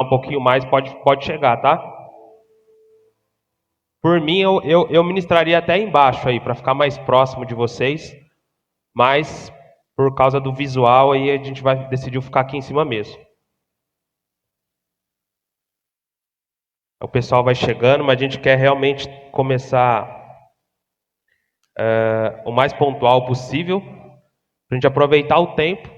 um pouquinho mais, pode chegar, tá? Por mim, eu ministraria até embaixo aí, para ficar mais próximo de vocês, mas por causa do visual aí a gente decidiu ficar aqui em cima mesmo. O pessoal vai chegando, mas a gente quer realmente começar o mais pontual possível, para a gente aproveitar o tempo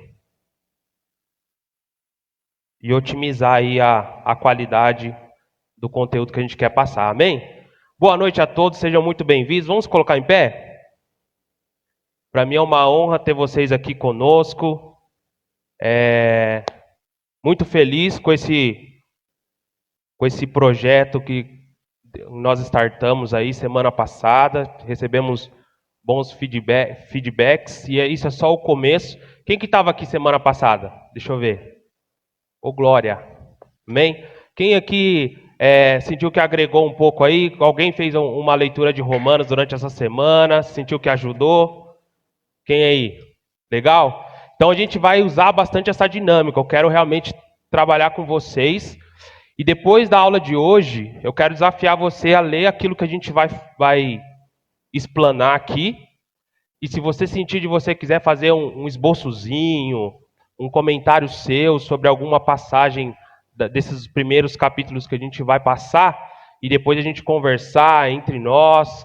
e otimizar aí a qualidade do conteúdo que a gente quer passar, amém? Boa noite a todos, sejam muito bem-vindos. Vamos colocar em pé? Para mim é uma honra ter vocês aqui conosco. Muito feliz com esse projeto que nós startamos aí semana passada. Recebemos bons feedbacks e isso é só o começo. Quem que estava aqui semana passada? Deixa eu ver. Ô glória, amém? Quem aqui sentiu que agregou um pouco aí? Alguém fez uma leitura de Romanos durante essa semana? Sentiu que ajudou? Quem aí? Legal? Então a gente vai usar bastante essa dinâmica. Eu quero realmente trabalhar com vocês. E depois da aula de hoje, eu quero desafiar você a ler aquilo que a gente vai explanar aqui. E se você sentir de você quiser fazer um esboçozinho, um comentário seu sobre alguma passagem desses primeiros capítulos que a gente vai passar, e depois a gente conversar entre nós,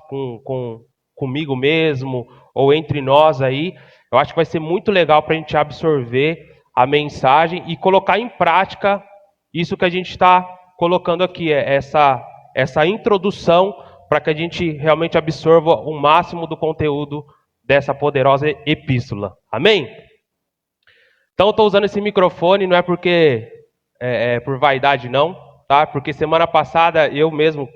comigo mesmo, ou entre nós aí, eu acho que vai ser muito legal para a gente absorver a mensagem e colocar em prática isso que a gente está colocando aqui, essa introdução para que a gente realmente absorva o máximo do conteúdo dessa poderosa epístola. Amém? Então eu estou usando esse microfone, não é porque por vaidade não, tá? Porque semana passada eu mesmo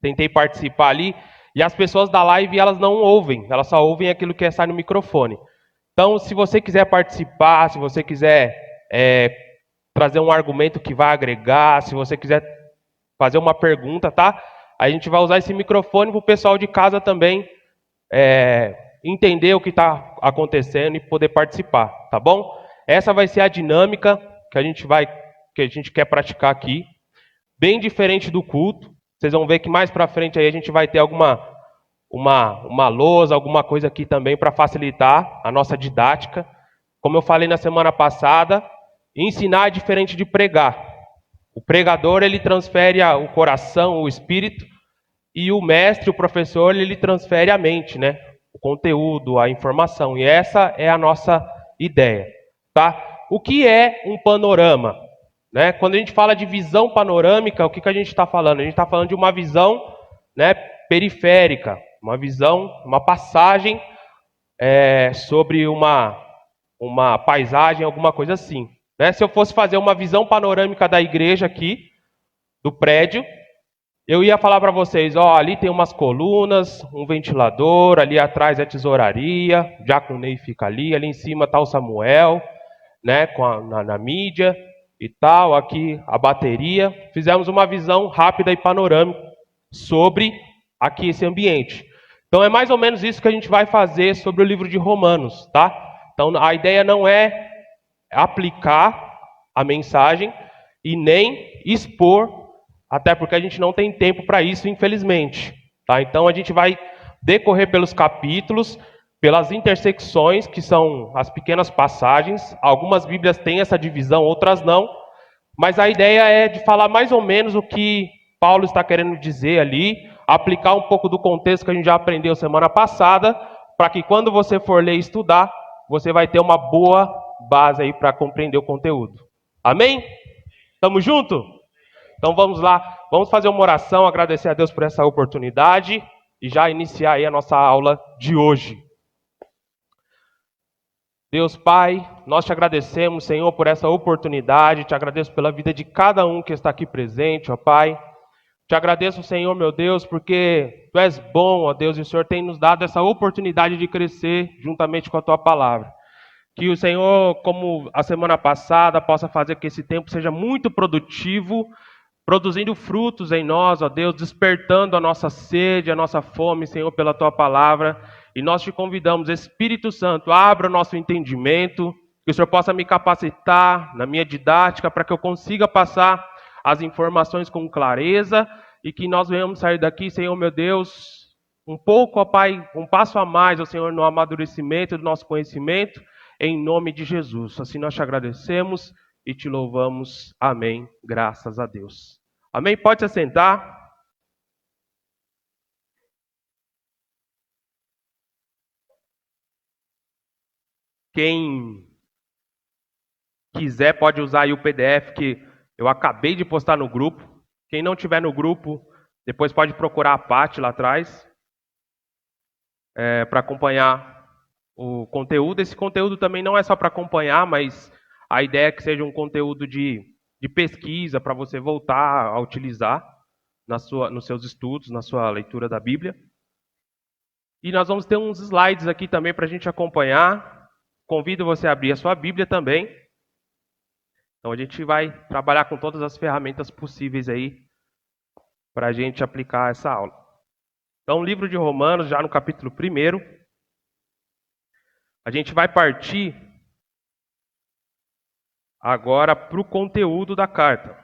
tentei participar ali e as pessoas da live elas não ouvem, elas só ouvem aquilo que sai no microfone. Então se você quiser participar, se você quiser trazer um argumento que vai agregar, se você quiser fazer uma pergunta, tá? A gente vai usar esse microfone para o pessoal de casa também entender o que está acontecendo e poder participar, tá bom? Essa vai ser a dinâmica que a gente quer praticar aqui, bem diferente do culto. Vocês vão ver que mais para frente aí a gente vai ter uma lousa, alguma coisa aqui também para facilitar a nossa didática. Como eu falei na semana passada, ensinar é diferente de pregar. O pregador, ele transfere o coração, o espírito, e o mestre, o professor, ele transfere a mente, né? O conteúdo, a informação. E essa é a nossa ideia, tá? O que é um panorama? Né? Quando a gente fala de visão panorâmica, o que a gente está falando? A gente está falando de uma visão, né, periférica, uma visão, uma passagem sobre uma paisagem, alguma coisa assim. Né? Se eu fosse fazer uma visão panorâmica da igreja aqui, do prédio, eu ia falar para vocês, ali tem umas colunas, um ventilador, ali atrás é a tesouraria, Diaconei fica ali em cima está o Samuel, né, na mídia e tal, aqui a bateria. Fizemos uma visão rápida e panorâmica sobre aqui esse ambiente. Então é mais ou menos isso que a gente vai fazer sobre o livro de Romanos, tá? Então a ideia não é aplicar a mensagem e nem expor, até porque a gente não tem tempo para isso, infelizmente. Tá? Então a gente vai decorrer pelos capítulos, pelas intersecções, que são as pequenas passagens. Algumas Bíblias têm essa divisão, outras não. Mas a ideia é de falar mais ou menos o que Paulo está querendo dizer ali, aplicar um pouco do contexto que a gente já aprendeu semana passada, para que quando você for ler e estudar, você vai ter uma boa base aí para compreender o conteúdo. Amém? Tamo junto? Então vamos lá, vamos fazer uma oração, agradecer a Deus por essa oportunidade e já iniciar aí a nossa aula de hoje. Deus Pai, nós te agradecemos, Senhor, por essa oportunidade, te agradeço pela vida de cada um que está aqui presente, ó Pai. Te agradeço, Senhor, meu Deus, porque Tu és bom, ó Deus, e o Senhor tem nos dado essa oportunidade de crescer juntamente com a Tua palavra. Que o Senhor, como a semana passada, possa fazer que esse tempo seja muito produtivo, produzindo frutos em nós, ó Deus, despertando a nossa sede, a nossa fome, Senhor, pela Tua palavra. E nós te convidamos, Espírito Santo, abra o nosso entendimento, que o Senhor possa me capacitar na minha didática, para que eu consiga passar as informações com clareza e que nós venhamos sair daqui, Senhor meu Deus, um pouco, ó Pai, um passo a mais, ó Senhor, no amadurecimento do nosso conhecimento, em nome de Jesus. Assim nós te agradecemos e te louvamos. Amém. Graças a Deus. Amém? Pode se assentar. Quem quiser pode usar aí o PDF que eu acabei de postar no grupo. Quem não tiver no grupo, depois pode procurar a Paty lá atrás para acompanhar o conteúdo. Esse conteúdo também não é só para acompanhar, mas a ideia é que seja um conteúdo de pesquisa para você voltar a utilizar nos seus estudos, na sua leitura da Bíblia. E nós vamos ter uns slides aqui também para a gente acompanhar. Convido você a abrir a sua Bíblia também. Então a gente vai trabalhar com todas as ferramentas possíveis aí para a gente aplicar essa aula. Então, livro de Romanos, já no capítulo 1, a gente vai partir agora para o conteúdo da carta.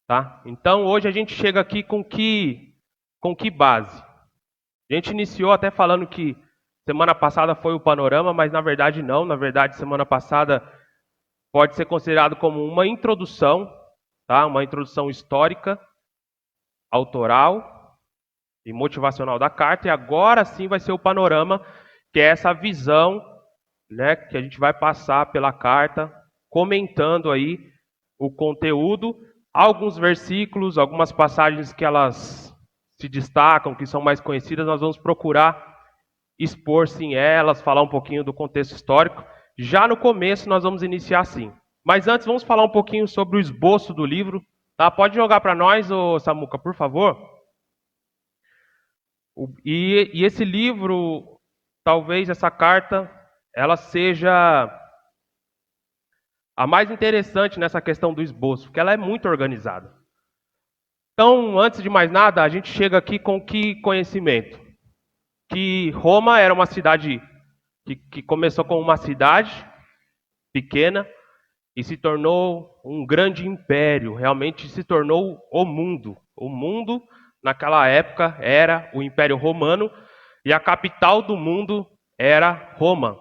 Tá? Então, hoje a gente chega aqui com que base? A gente iniciou até falando que semana passada foi o panorama, mas na verdade não. Na verdade, semana passada pode ser considerado como uma introdução, tá? Uma introdução histórica, autoral e motivacional da carta. E agora sim vai ser o panorama, que é essa visão, né, que a gente vai passar pela carta, comentando aí o conteúdo, alguns versículos, algumas passagens que elas se destacam, que são mais conhecidas, nós vamos procurar expor sim elas, falar um pouquinho do contexto histórico. Já no começo nós vamos iniciar assim. Mas antes vamos falar um pouquinho sobre o esboço do livro. Tá? Pode jogar para nós, ô Samuca, por favor. E esse livro, talvez essa carta, ela seja a mais interessante nessa questão do esboço, porque ela é muito organizada. Então, antes de mais nada, a gente chega aqui com que conhecimento? Que Roma era uma cidade que começou como uma cidade pequena e se tornou um grande império, realmente se tornou o mundo. O mundo, naquela época, era o Império Romano e a capital do mundo era Roma,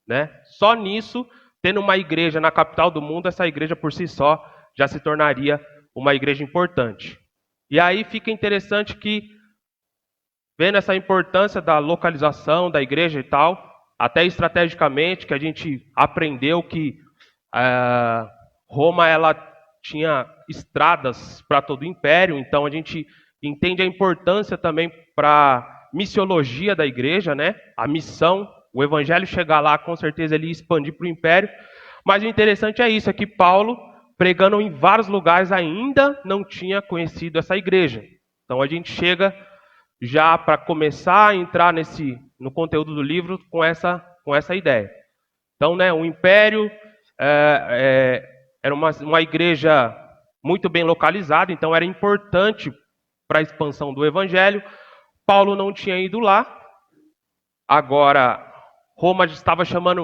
né? Só nisso, tendo uma igreja na capital do mundo, essa igreja por si só já se tornaria uma igreja importante. E aí fica interessante que, vendo essa importância da localização da igreja e tal, até estrategicamente, que a gente aprendeu que Roma ela tinha estradas para todo o império, então a gente entende a importância também para a missiologia da igreja, né? A missão, o evangelho chegar lá, com certeza ele ia expandir para o império. Mas o interessante é isso, é que Paulo, pregando em vários lugares, ainda não tinha conhecido essa igreja. Então a gente chega já para começar a entrar no conteúdo do livro com essa ideia. Então, né, o império era uma igreja muito bem localizada, então era importante para a expansão do evangelho. Paulo não tinha ido lá. Agora,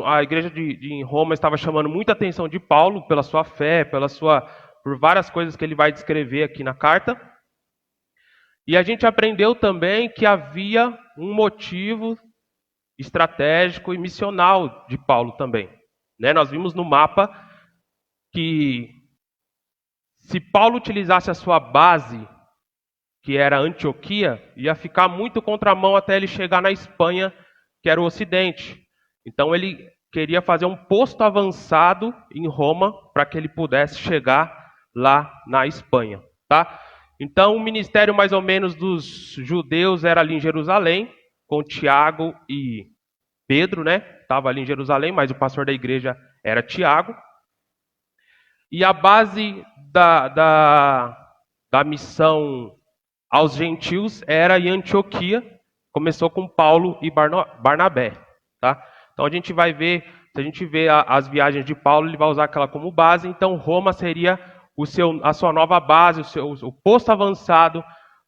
a igreja em Roma estava chamando muita atenção de Paulo pela sua fé, por várias coisas que ele vai descrever aqui na carta. E a gente aprendeu também que havia um motivo estratégico e missional de Paulo também. Né? Nós vimos no mapa que se Paulo utilizasse a sua base, que era Antioquia, ia ficar muito contramão até ele chegar na Espanha, que era o Ocidente. Então ele queria fazer um posto avançado em Roma para que ele pudesse chegar lá na Espanha. Tá? Então o ministério mais ou menos dos judeus era ali em Jerusalém, com Tiago e Pedro, né? Estava ali em Jerusalém, mas o pastor da igreja era Tiago. E a base da missão aos gentios era em Antioquia, começou com Paulo e Barnabé. Tá? Então a gente vai ver, se a gente vê as viagens de Paulo, ele vai usar aquela como base, então Roma seria a sua nova base, o posto avançado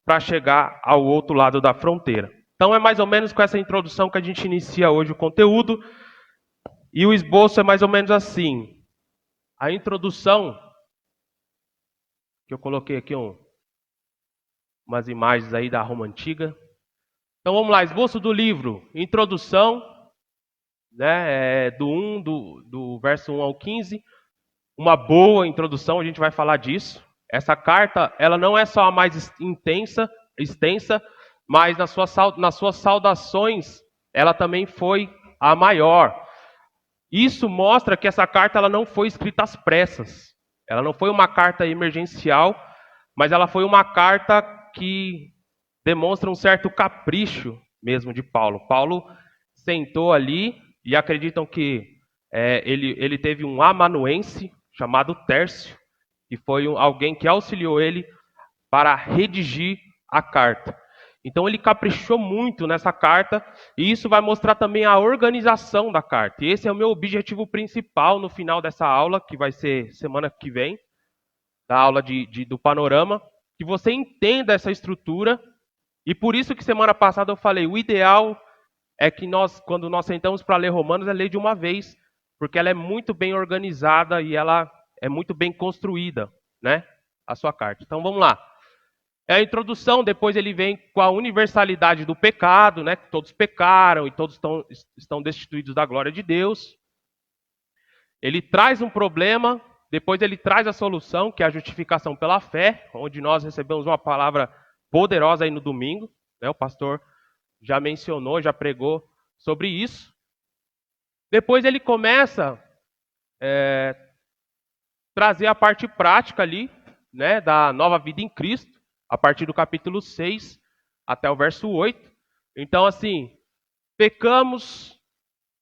para chegar ao outro lado da fronteira. Então é mais ou menos com essa introdução que a gente inicia hoje o conteúdo, e o esboço é mais ou menos assim. a introdução, que eu coloquei aqui umas imagens aí da Roma Antiga. Então vamos lá, esboço do livro, introdução, né, do verso 1 ao 15. Uma boa introdução, a gente vai falar disso. Essa carta, ela não é só a mais extensa, mas nas suas saudações, ela também foi a maior. Isso mostra que essa carta ela não foi escrita às pressas. Ela não foi uma carta emergencial, mas ela foi uma carta que demonstra um certo capricho mesmo de Paulo. Paulo sentou ali e acreditam que ele teve um amanuense chamado Tércio, que foi alguém que auxiliou ele para redigir a carta. Então ele caprichou muito nessa carta e isso vai mostrar também a organização da carta. E esse é o meu objetivo principal no final dessa aula, que vai ser semana que vem, da aula do panorama, que você entenda essa estrutura. E por isso que semana passada eu falei, o ideal é que quando nós sentamos para ler Romanos, é ler de uma vez, porque ela é muito bem organizada e ela é muito bem construída, né? A sua carta. Então vamos lá. É a introdução, depois ele vem com a universalidade do pecado, né? Que todos pecaram e todos estão destituídos da glória de Deus. Ele traz um problema, depois ele traz a solução, que é a justificação pela fé, onde nós recebemos uma palavra poderosa aí no domingo, né? O pastor já mencionou, já pregou sobre isso. Depois ele começa a trazer a parte prática ali, né? Da nova vida em Cristo, a partir do capítulo 6 até o verso 8. Então, assim, pecamos,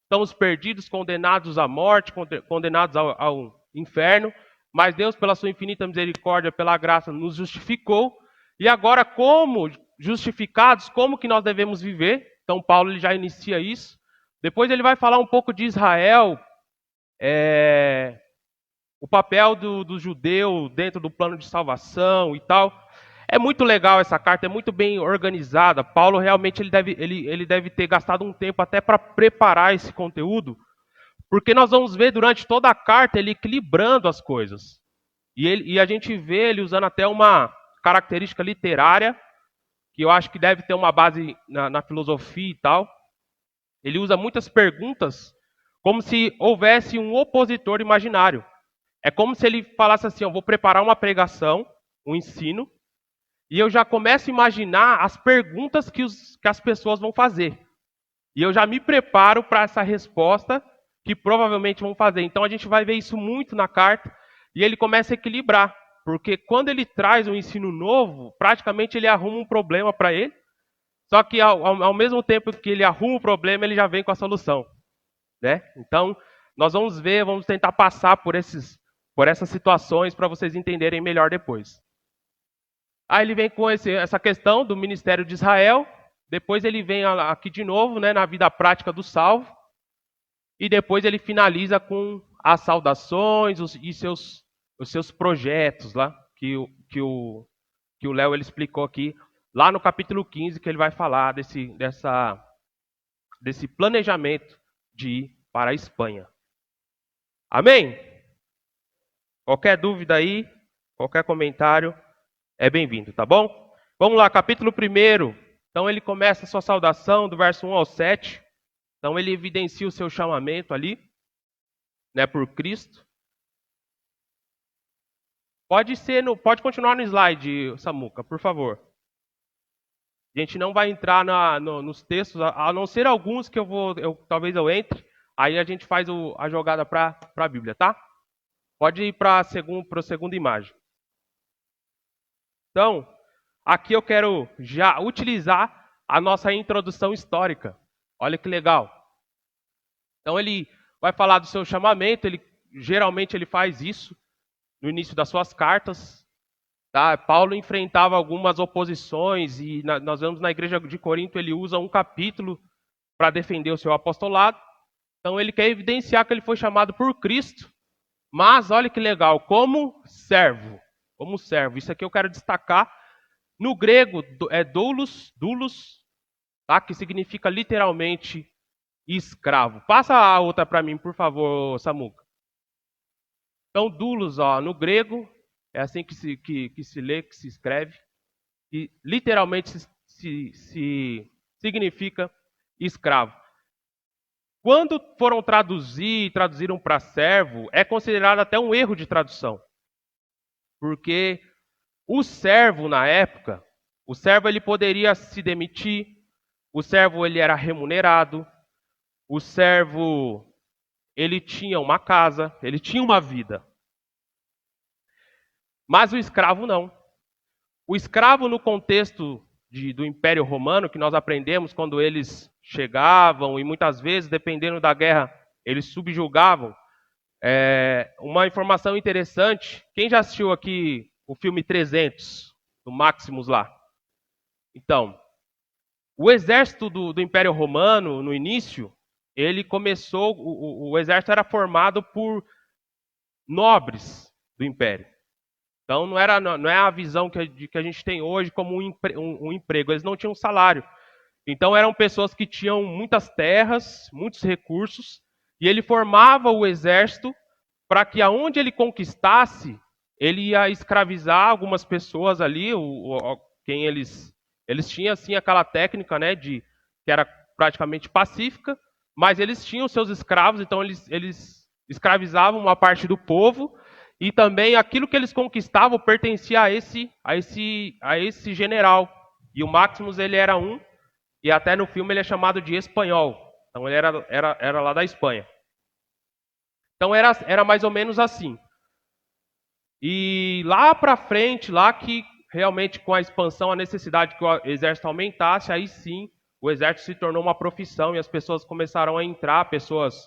estamos perdidos, condenados à morte, condenados ao inferno, mas Deus, pela sua infinita misericórdia, pela graça, nos justificou. E agora, como justificados, como que nós devemos viver? Então, Paulo ele já inicia isso. Depois ele vai falar um pouco de Israel, o papel do judeu dentro do plano de salvação e tal. É muito legal essa carta, é muito bem organizada. Paulo realmente ele deve ter gastado um tempo até para preparar esse conteúdo, porque nós vamos ver durante toda a carta ele equilibrando as coisas. E a gente vê ele usando até uma característica literária, que eu acho que deve ter uma base na filosofia e tal. Ele usa muitas perguntas como se houvesse um opositor imaginário. É como se ele falasse assim, eu vou preparar uma pregação, um ensino, e eu já começo a imaginar as perguntas que as pessoas vão fazer. E eu já me preparo para essa resposta que provavelmente vão fazer. Então a gente vai ver isso muito na carta, e ele começa a equilibrar. Porque quando ele traz um ensino novo, praticamente ele arruma um problema para ele, só que ao mesmo tempo que ele arruma o problema, ele já vem com a solução, né? Então, nós vamos ver, vamos tentar passar por essas situações para vocês entenderem melhor depois. Aí ele vem com essa questão do ministério de Israel, depois ele vem aqui de novo, né, na vida prática do salvo, e depois ele finaliza com as saudações e os seus projetos lá, que o Léo ele explicou aqui, lá no capítulo 15, que ele vai falar desse planejamento de ir para a Espanha. Amém? Qualquer dúvida aí, qualquer comentário, é bem-vindo, tá bom? Vamos lá, capítulo 1. Então ele começa a sua saudação do verso 1 ao 7. Então ele evidencia o seu chamamento ali, né, por Cristo. Pode continuar no slide, Samuca, por favor. A gente não vai entrar nos textos, a não ser alguns que talvez eu entre, aí a gente faz a jogada para a Bíblia, tá? Pode ir para a segunda imagem. Então, aqui eu quero já utilizar a nossa introdução histórica. Olha que legal. Então ele vai falar do seu chamamento, geralmente ele faz isso no início das suas cartas. Tá? Paulo enfrentava algumas oposições e nós vemos na igreja de Corinto, ele usa um capítulo para defender o seu apostolado. Então ele quer evidenciar que ele foi chamado por Cristo, mas olha que legal, como servo. Como servo. Isso aqui eu quero destacar. No grego é doulos, tá? Que significa literalmente escravo. Passa a outra para mim, por favor, Samuca. Então, doulos, no grego, é assim que se lê, que se escreve, e literalmente significa escravo. Quando foram traduziram para servo, é considerado até um erro de tradução. Porque o servo, na época, o servo ele poderia se demitir, o servo ele era remunerado, o servo ele tinha uma casa, ele tinha uma vida. Mas o escravo não. O escravo, no contexto do Império Romano, que nós aprendemos quando eles chegavam e muitas vezes, dependendo da guerra, eles subjugavam. Uma informação interessante, quem já assistiu aqui o filme 300, do Maximus lá? Então, o exército do Império Romano, no início, ele começou, o exército era formado por nobres do Império. Então não é a visão que a gente tem hoje como um emprego. Eles não tinham salário. Então eram pessoas que tinham muitas terras, muitos recursos, e ele formava o exército para que aonde ele conquistasse, ele ia escravizar algumas pessoas ali, quem eles tinham assim aquela técnica, né, que era praticamente pacífica, mas eles tinham seus escravos, então eles escravizavam uma parte do povo. E também aquilo que eles conquistavam pertencia a esse general. E o Maximus ele era e até no filme ele é chamado de espanhol. Então ele era lá da Espanha. Então era mais ou menos assim. E lá para frente, lá que realmente com a expansão, a necessidade que o exército aumentasse, aí sim o exército se tornou uma profissão e as pessoas começaram a entrar, pessoas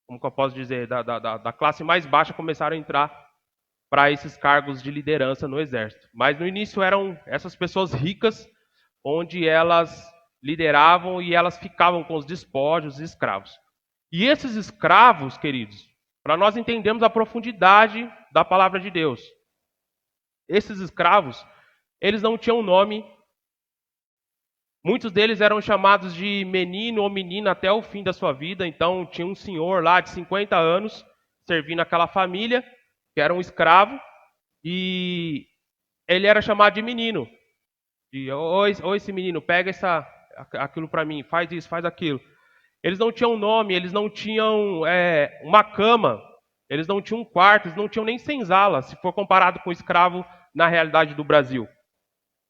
como que eu posso dizer, da classe mais baixa começaram a entrar para esses cargos de liderança no exército. Mas no início eram essas pessoas ricas, onde elas lideravam e elas ficavam com os despojos e escravos. E esses escravos, queridos, para nós entendermos a profundidade da palavra de Deus, esses escravos, eles não tinham nome. Muitos deles eram chamados de menino ou menina até o fim da sua vida. Então, tinha um senhor lá de 50 anos servindo aquela família, que era um escravo, e ele era chamado de menino. E, oi, esse menino, pega aquilo para mim, faz isso, faz aquilo. Eles não tinham nome, eles não tinham uma cama, eles não tinham um quarto, eles não tinham nem senzala, se for comparado com o escravo na realidade do Brasil.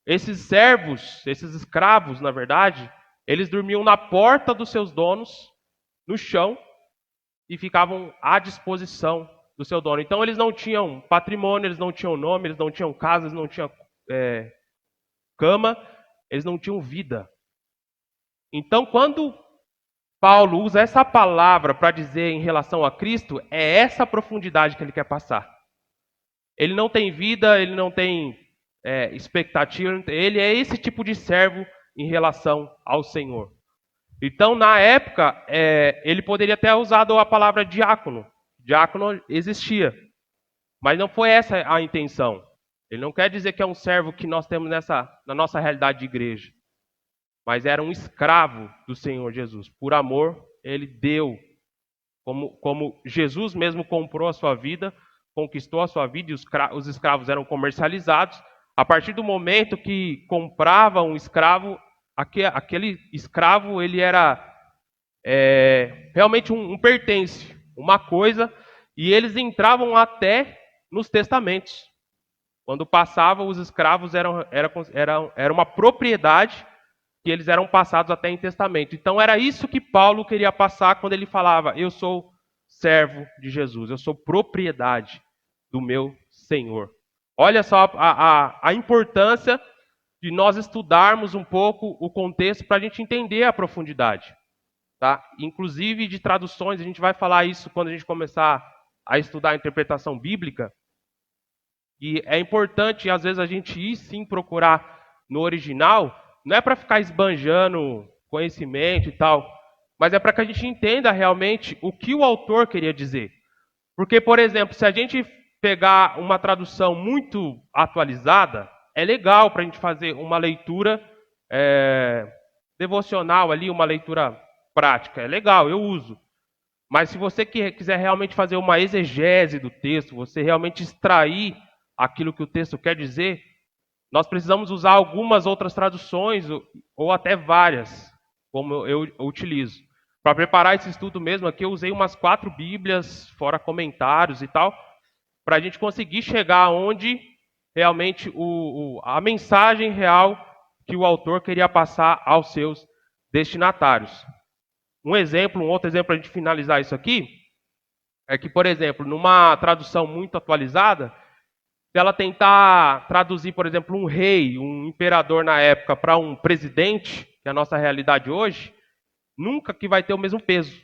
Esses servos, esses escravos, na verdade, eles dormiam na porta dos seus donos, no chão, e ficavam à disposição do seu dono. Então eles não tinham patrimônio, eles não tinham nome, eles não tinham casa, eles não tinham cama, eles não tinham vida. Então quando Paulo usa essa palavra para dizer em relação a Cristo, é essa profundidade que ele quer passar. Ele não tem vida, ele não tem expectativa, ele é esse tipo de servo em relação ao Senhor. Então, na época, ele poderia ter usado a palavra diácono. Diácono existia, mas não foi essa a intenção. Ele não quer dizer que é um servo que nós temos na nossa realidade de igreja, mas era um escravo do Senhor Jesus. Por amor, ele deu, como Jesus mesmo comprou a sua vida, conquistou a sua vida, e os escravos eram comercializados. A partir do momento que comprava um escravo, aquele escravo ele era realmente um pertence, uma coisa, e eles entravam até nos testamentos. Quando passavam, os escravos era uma propriedade que eles eram passados até em testamento. Então era isso que Paulo queria passar quando ele falava: eu sou servo de Jesus, eu sou propriedade do meu Senhor. Olha só a importância de nós estudarmos um pouco o contexto para a gente entender a profundidade. Tá? Inclusive de traduções, a gente vai falar isso quando a gente começar a estudar a interpretação bíblica. E é importante, às vezes, a gente ir sim procurar no original, não é para ficar esbanjando conhecimento e tal, mas é para que a gente entenda realmente o que o autor queria dizer. Porque, por exemplo, se a gente pegar uma tradução muito atualizada, é legal para a gente fazer uma leitura devocional ali, uma leitura prática. É legal, eu uso. Mas se você quiser realmente fazer uma exegese do texto, você realmente extrair aquilo que o texto quer dizer, nós precisamos usar algumas outras traduções, ou até várias, como eu utilizo. Para preparar esse estudo mesmo aqui, eu usei umas 4 Bíblias, fora comentários e tal, para a gente conseguir chegar onde realmente a mensagem real que o autor queria passar aos seus destinatários. Um outro exemplo para a gente finalizar isso aqui, é que, por exemplo, numa tradução muito atualizada, se ela tentar traduzir, por exemplo, um rei, um imperador na época para um presidente, que é a nossa realidade hoje, nunca que vai ter o mesmo peso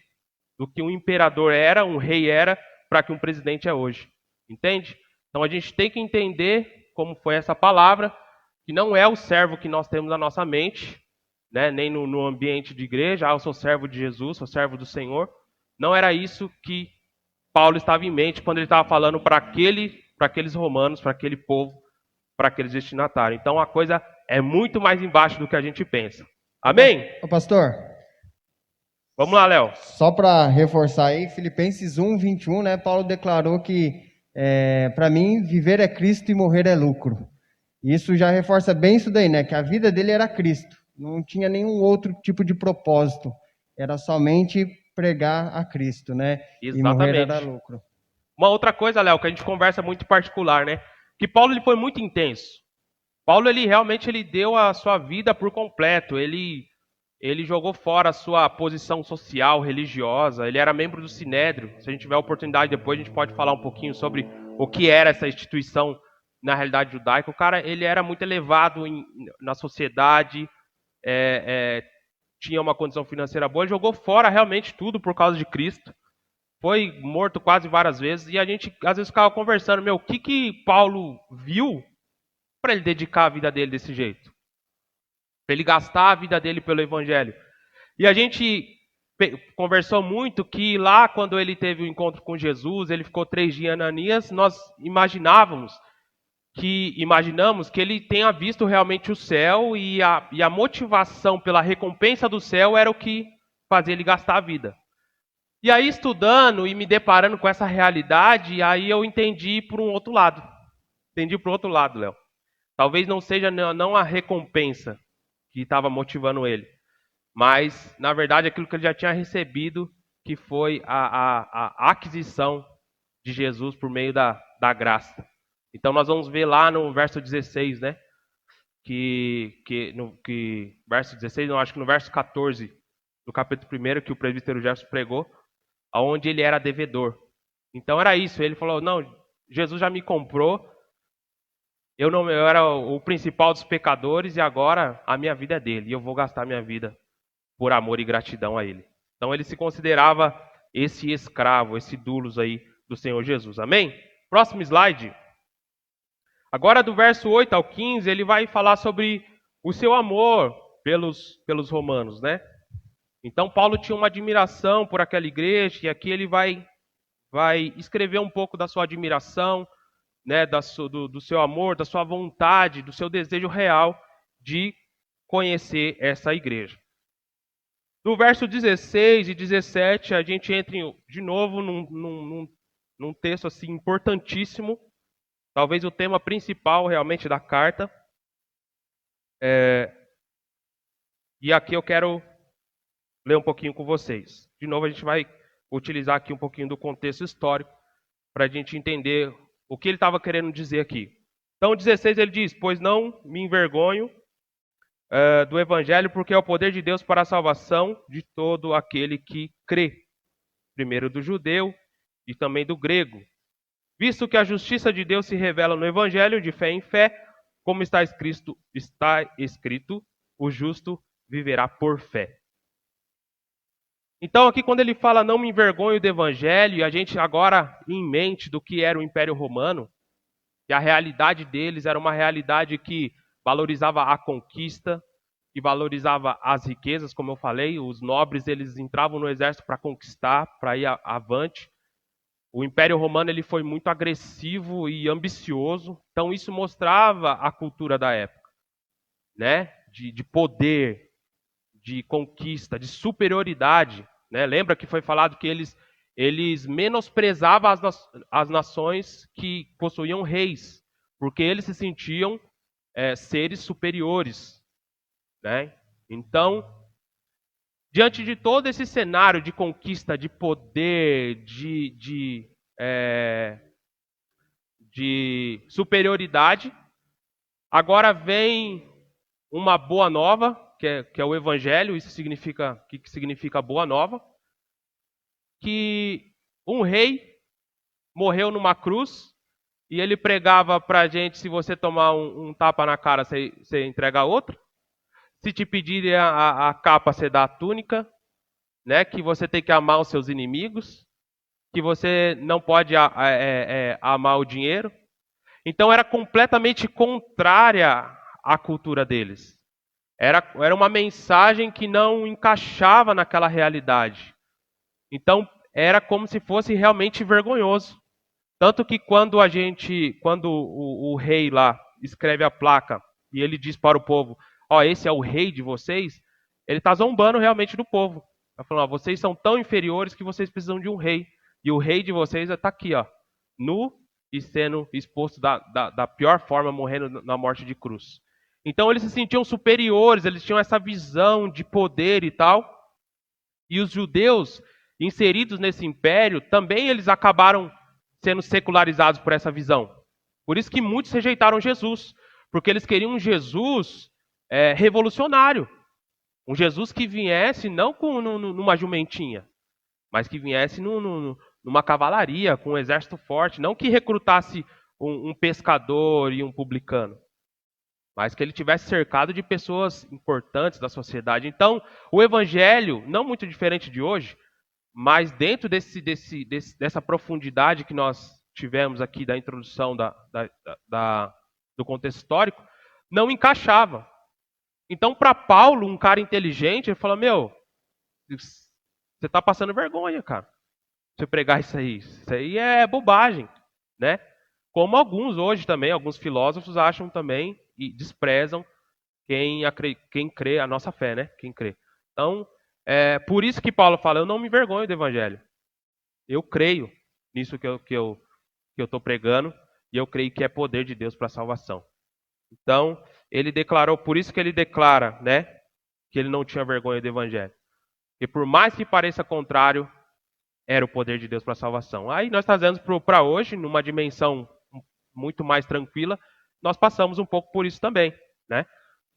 do que um imperador era, um rei era, para que um presidente é hoje. Entende? Então a gente tem que entender como foi essa palavra, que não é o servo que nós temos na nossa mente, né? Nem no ambiente de igreja, eu sou servo de Jesus, sou servo do Senhor. Não era isso que Paulo estava em mente quando ele estava falando para aqueles romanos, para aquele povo, para aqueles destinatários. Então a coisa é muito mais embaixo do que a gente pensa. Amém? Ô pastor, Vamos lá, Léo. só para reforçar aí, Filipenses 1:21, né? Paulo declarou que para mim viver é Cristo e morrer é lucro. Isso já reforça bem isso daí, né? Que a vida dele era Cristo, não tinha nenhum outro tipo de propósito, era somente pregar a Cristo, né? E morrer era Exatamente. lucro. Uma outra coisa, Léo, que a gente conversa muito particular, né? Que Paulo ele foi muito intenso. Paulo ele realmente ele deu a sua vida por completo. Ele jogou fora a sua posição social, religiosa. Ele era membro do Sinédrio. Se a gente tiver oportunidade depois, a gente pode falar um pouquinho sobre o que era essa instituição na realidade judaica. O cara ele era muito elevado na sociedade, tinha uma condição financeira boa. Ele jogou fora realmente tudo por causa de Cristo. Foi morto quase várias vezes. E a gente às vezes ficava conversando, o que Paulo viu para ele dedicar a vida dele desse jeito? Para ele gastar a vida dele pelo evangelho. E a gente conversou muito que lá, quando ele teve o encontro com Jesus, ele ficou 3 dias em Ananias, nós imaginamos que ele tenha visto realmente o céu e a motivação pela recompensa do céu era o que fazia ele gastar a vida. E aí, estudando e me deparando com essa realidade, aí eu entendi por um outro lado. Entendi por outro lado, Léo. Talvez não seja não a recompensa que estava motivando ele, mas, na verdade, aquilo que ele já tinha recebido, que foi a aquisição de Jesus por meio da graça. Então, nós vamos ver lá no verso 16, né? Verso 16, não, acho que no verso 14 do capítulo 1, que o presbítero Jefferson pregou, onde ele era devedor. Então, era isso. Ele falou, não, Jesus já me comprou, eu era o principal dos pecadores e agora a minha vida é dele. E eu vou gastar minha vida por amor e gratidão a ele. Então ele se considerava esse escravo, esse doulos aí do Senhor Jesus. Amém? Próximo slide. Agora do verso 8 ao 15, ele vai falar sobre o seu amor pelos romanos, né? Então Paulo tinha uma admiração por aquela igreja e aqui ele vai escrever um pouco da sua admiração, né, do seu amor, da sua vontade, do seu desejo real de conhecer essa igreja. No verso 16 e 17, a gente entra de novo num texto assim importantíssimo, talvez o tema principal realmente da carta. E aqui eu quero ler um pouquinho com vocês. De novo, a gente vai utilizar aqui um pouquinho do contexto histórico para a gente entender o que ele estava querendo dizer aqui. Então, 16 ele diz: pois não me envergonho do evangelho, porque é o poder de Deus para a salvação de todo aquele que crê, primeiro do judeu e também do grego. Visto que a justiça de Deus se revela no evangelho de fé em fé, como está escrito, o justo viverá por fé. Então aqui quando ele fala não me envergonho do evangelho, a gente agora em mente do que era o Império Romano, que a realidade deles era uma realidade que valorizava a conquista, que valorizava as riquezas, como eu falei, os nobres eles entravam no exército para conquistar, para ir avante. O Império Romano ele foi muito agressivo e ambicioso, então isso mostrava a cultura da época, né? De poder, de conquista, de superioridade, né? Lembra que foi falado que eles eles menosprezavam as nações que possuíam reis, porque eles se sentiam seres superiores, né? Então, diante de todo esse cenário de conquista de poder, de superioridade, agora vem uma boa nova, que é o Evangelho. Isso significa, que significa boa nova, que um rei morreu numa cruz e ele pregava pra gente: se você tomar um tapa na cara, você entrega outra. Se te pedirem a capa, você dá a túnica, né? Que você tem que amar os seus inimigos, que você não pode amar o dinheiro. Então era completamente contrária à cultura deles. Era uma mensagem que não encaixava naquela realidade. Então era como se fosse realmente vergonhoso. Tanto que quando o rei lá escreve a placa e ele diz para o povo: ó, esse é o rei de vocês, ele está zombando realmente do povo. Está falando: ó, vocês são tão inferiores que vocês precisam de um rei. E o rei de vocês está aqui, ó, nu e sendo exposto da pior forma, morrendo na morte de cruz. Então eles se sentiam superiores, eles tinham essa visão de poder e tal. E os judeus inseridos nesse império, também eles acabaram sendo secularizados por essa visão. Por isso que muitos rejeitaram Jesus, porque eles queriam um Jesus revolucionário. Um Jesus que viesse não numa jumentinha, mas que viesse numa cavalaria, com um exército forte. Não que recrutasse um pescador e um publicano, mas que ele tivesse cercado de pessoas importantes da sociedade. Então, o evangelho, não muito diferente de hoje, mas dentro dessa profundidade que nós tivemos aqui da introdução do contexto histórico, não encaixava. Então, para Paulo, um cara inteligente, ele fala: meu, você está passando vergonha, cara. Você pregar isso aí é bobagem, né? Como alguns hoje também, alguns filósofos acham também e desprezam quem crê a nossa fé, né? Quem crê. Então, por isso que Paulo fala: eu não me envergonho do evangelho. Eu creio nisso que eu estou pregando, e eu creio que é poder de Deus para a salvação. Então, ele declarou, por isso que ele declara, né, que ele não tinha vergonha do evangelho. E por mais que pareça contrário, era o poder de Deus para a salvação. Aí nós trazemos para hoje, numa dimensão muito mais tranquila, nós passamos um pouco por isso também, né?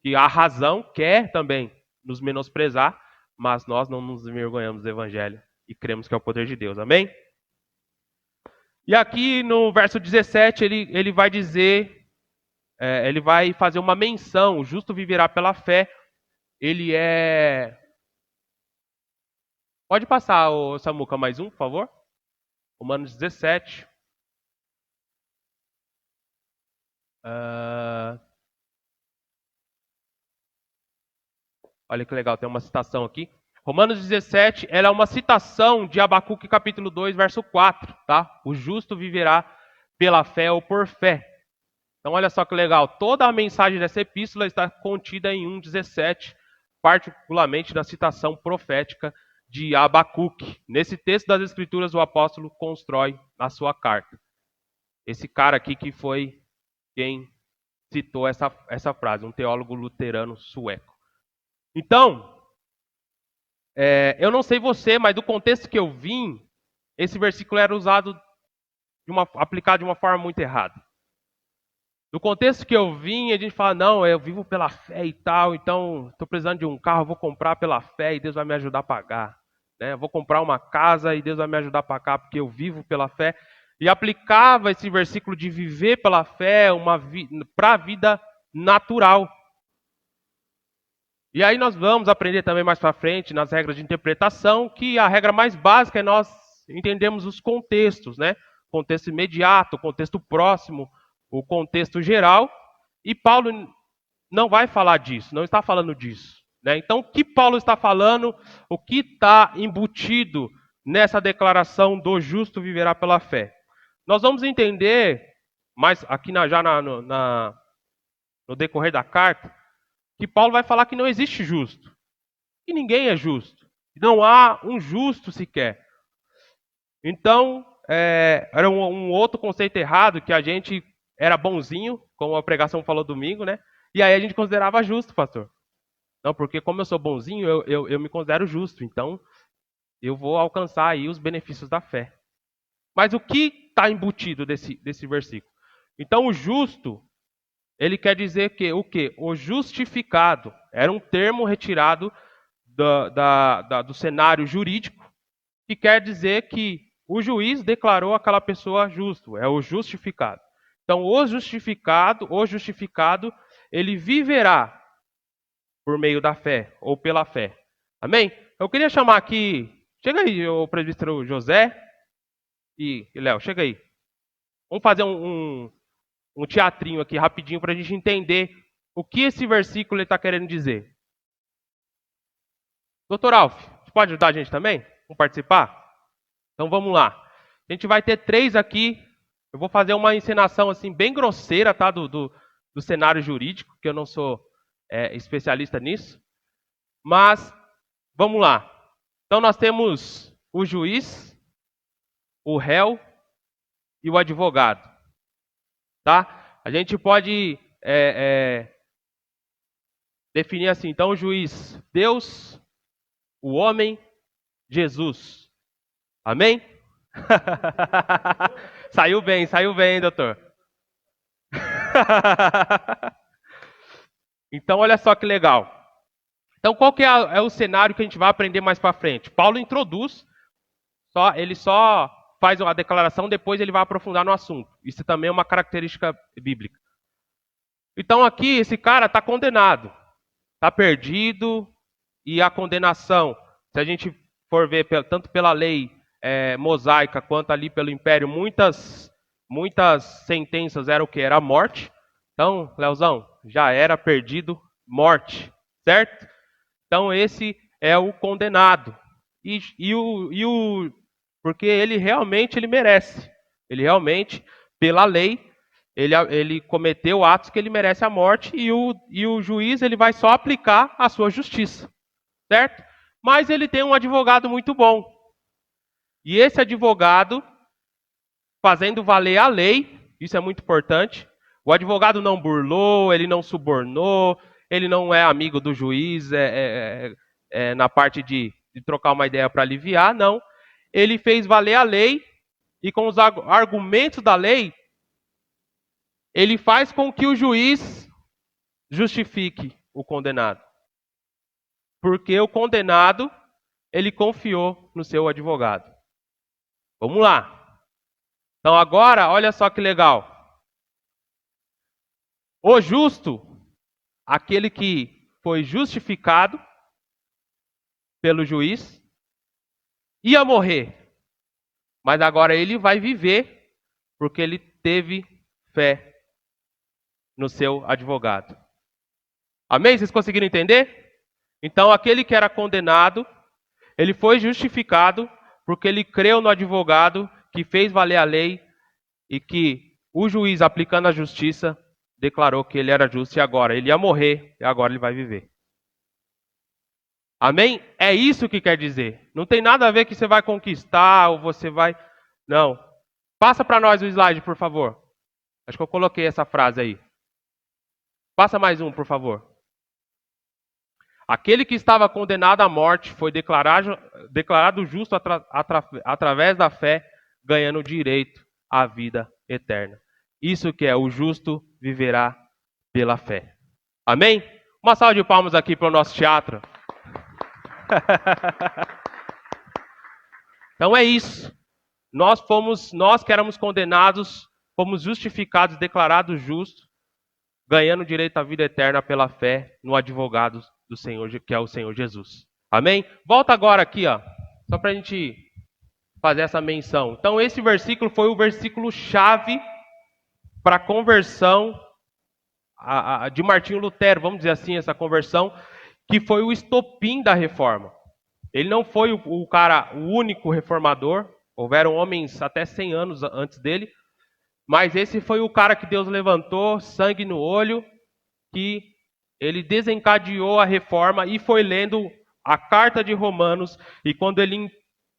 Que a razão quer também nos menosprezar, mas nós não nos envergonhamos do evangelho e cremos que é o poder de Deus. Amém? E aqui no verso 17 ele vai dizer, ele vai fazer uma menção: o justo viverá pela fé. Ele é... Pode passar, Samuca, mais um, por favor? Romanos 17. Olha que legal, tem uma citação aqui. Romanos 17, ela é uma citação de Abacuque capítulo 2, verso 4, tá? O justo viverá pela fé ou por fé. Então olha só que legal, toda a mensagem dessa epístola está contida em 1,17, particularmente na citação profética de Abacuque. Nesse texto das Escrituras, o apóstolo constrói a sua carta. Esse cara aqui que foi quem citou essa frase, um teólogo luterano sueco. Então, eu não sei você, mas do contexto que eu vim, esse versículo era usado, aplicado de uma forma muito errada. Do contexto que eu vim, a gente fala: não, eu vivo pela fé e tal, então estou precisando de um carro, vou comprar pela fé e Deus vai me ajudar a pagar. Né? Vou comprar uma casa e Deus vai me ajudar a pagar porque eu vivo pela fé. E aplicava esse versículo de viver pela fé para a vida natural. E aí nós vamos aprender também mais para frente, nas regras de interpretação, que a regra mais básica é nós entendermos os contextos, né? Contexto imediato, contexto próximo, o contexto geral. E Paulo não vai falar disso, não está falando disso. Né? Então, o que Paulo está falando, o que está embutido nessa declaração do justo viverá pela fé? Nós vamos entender, mas aqui no decorrer da carta, que Paulo vai falar que não existe justo. Que ninguém é justo. Não há um justo sequer. Então, era um outro conceito errado, que a gente era bonzinho, como a pregação falou domingo, né? E aí a gente considerava justo, pastor. Não, porque como eu sou bonzinho, eu me considero justo. Então, eu vou alcançar aí os benefícios da fé. Mas o que está embutido desse versículo? Então, o justo, ele quer dizer que o quê? O justificado. Era um termo retirado do cenário jurídico, que quer dizer que o juiz declarou aquela pessoa justo, é o justificado. Então, o justificado, ele viverá por meio da fé, ou pela fé. Amém? Eu queria chamar aqui, chega aí, o presbítero José e Léo, chega aí. Vamos fazer um teatrinho aqui rapidinho para a gente entender o que esse versículo está querendo dizer. Doutor Alf, você pode ajudar a gente também? Vamos participar? Então vamos lá. A gente vai ter 3 aqui. Eu vou fazer uma encenação assim bem grosseira, tá? Do cenário jurídico, que eu não sou especialista nisso. Mas vamos lá. Então nós temos o juiz, o réu e o advogado, tá? A gente pode definir assim. Então o juiz, Deus, o homem, Jesus. Amém? Saiu bem, doutor. Então, olha só que legal. Então, qual que é o cenário que a gente vai aprender mais para frente? Paulo introduz, ele só faz a declaração, depois ele vai aprofundar no assunto. Isso também é uma característica bíblica. Então, aqui, esse cara está condenado, está perdido, e a condenação, se a gente for ver tanto pela lei mosaica quanto ali pelo império, muitas sentenças eram o que? Era a morte. Então, Leozão, já era perdido, morte, certo? Então esse é o condenado. Porque ele realmente merece. Ele realmente, pela lei, ele cometeu atos que ele merece a morte e o juiz ele vai só aplicar a sua justiça, certo? Mas ele tem um advogado muito bom. E esse advogado, fazendo valer a lei, isso é muito importante. O advogado não burlou, ele não subornou, ele não é amigo do juiz na parte de trocar uma ideia para aliviar, não. Ele fez valer a lei e com os argumentos da lei, ele faz com que o juiz justifique o condenado. Porque o condenado, ele confiou no seu advogado. Vamos lá. Então agora, olha só que legal. O justo, aquele que foi justificado pelo juiz, ia morrer. Mas agora ele vai viver porque ele teve fé no seu advogado. Amém? Vocês conseguiram entender? Então aquele que era condenado, ele foi justificado porque ele creu no advogado que fez valer a lei e que o juiz, aplicando a justiça, declarou que ele era justo e agora ele ia morrer e agora ele vai viver. Amém? É isso que quer dizer. Não tem nada a ver que você vai conquistar ou você vai... Não. Passa para nós o slide, por favor. Acho que eu coloquei essa frase aí. Passa mais um, por favor. Aquele que estava condenado à morte foi declarado justo através da fé, ganhando direito à vida eterna. Isso que é, o justo viverá pela fé. Amém? Uma salva de palmas aqui para o nosso teatro. Então é isso. Nós que éramos condenados, fomos justificados, declarados justos, ganhando direito à vida eterna pela fé no advogado do Senhor, que é o Senhor Jesus. Amém? Volta agora aqui, ó, só para a gente fazer essa menção. Então esse versículo foi o versículo chave para a conversão de Martinho Lutero, vamos dizer assim, essa conversão, que foi o estopim da reforma. Ele não foi o único reformador, houveram homens até 100 anos antes dele, mas esse foi o cara que Deus levantou, sangue no olho, que ele desencadeou a reforma e foi lendo a carta de Romanos, e quando ele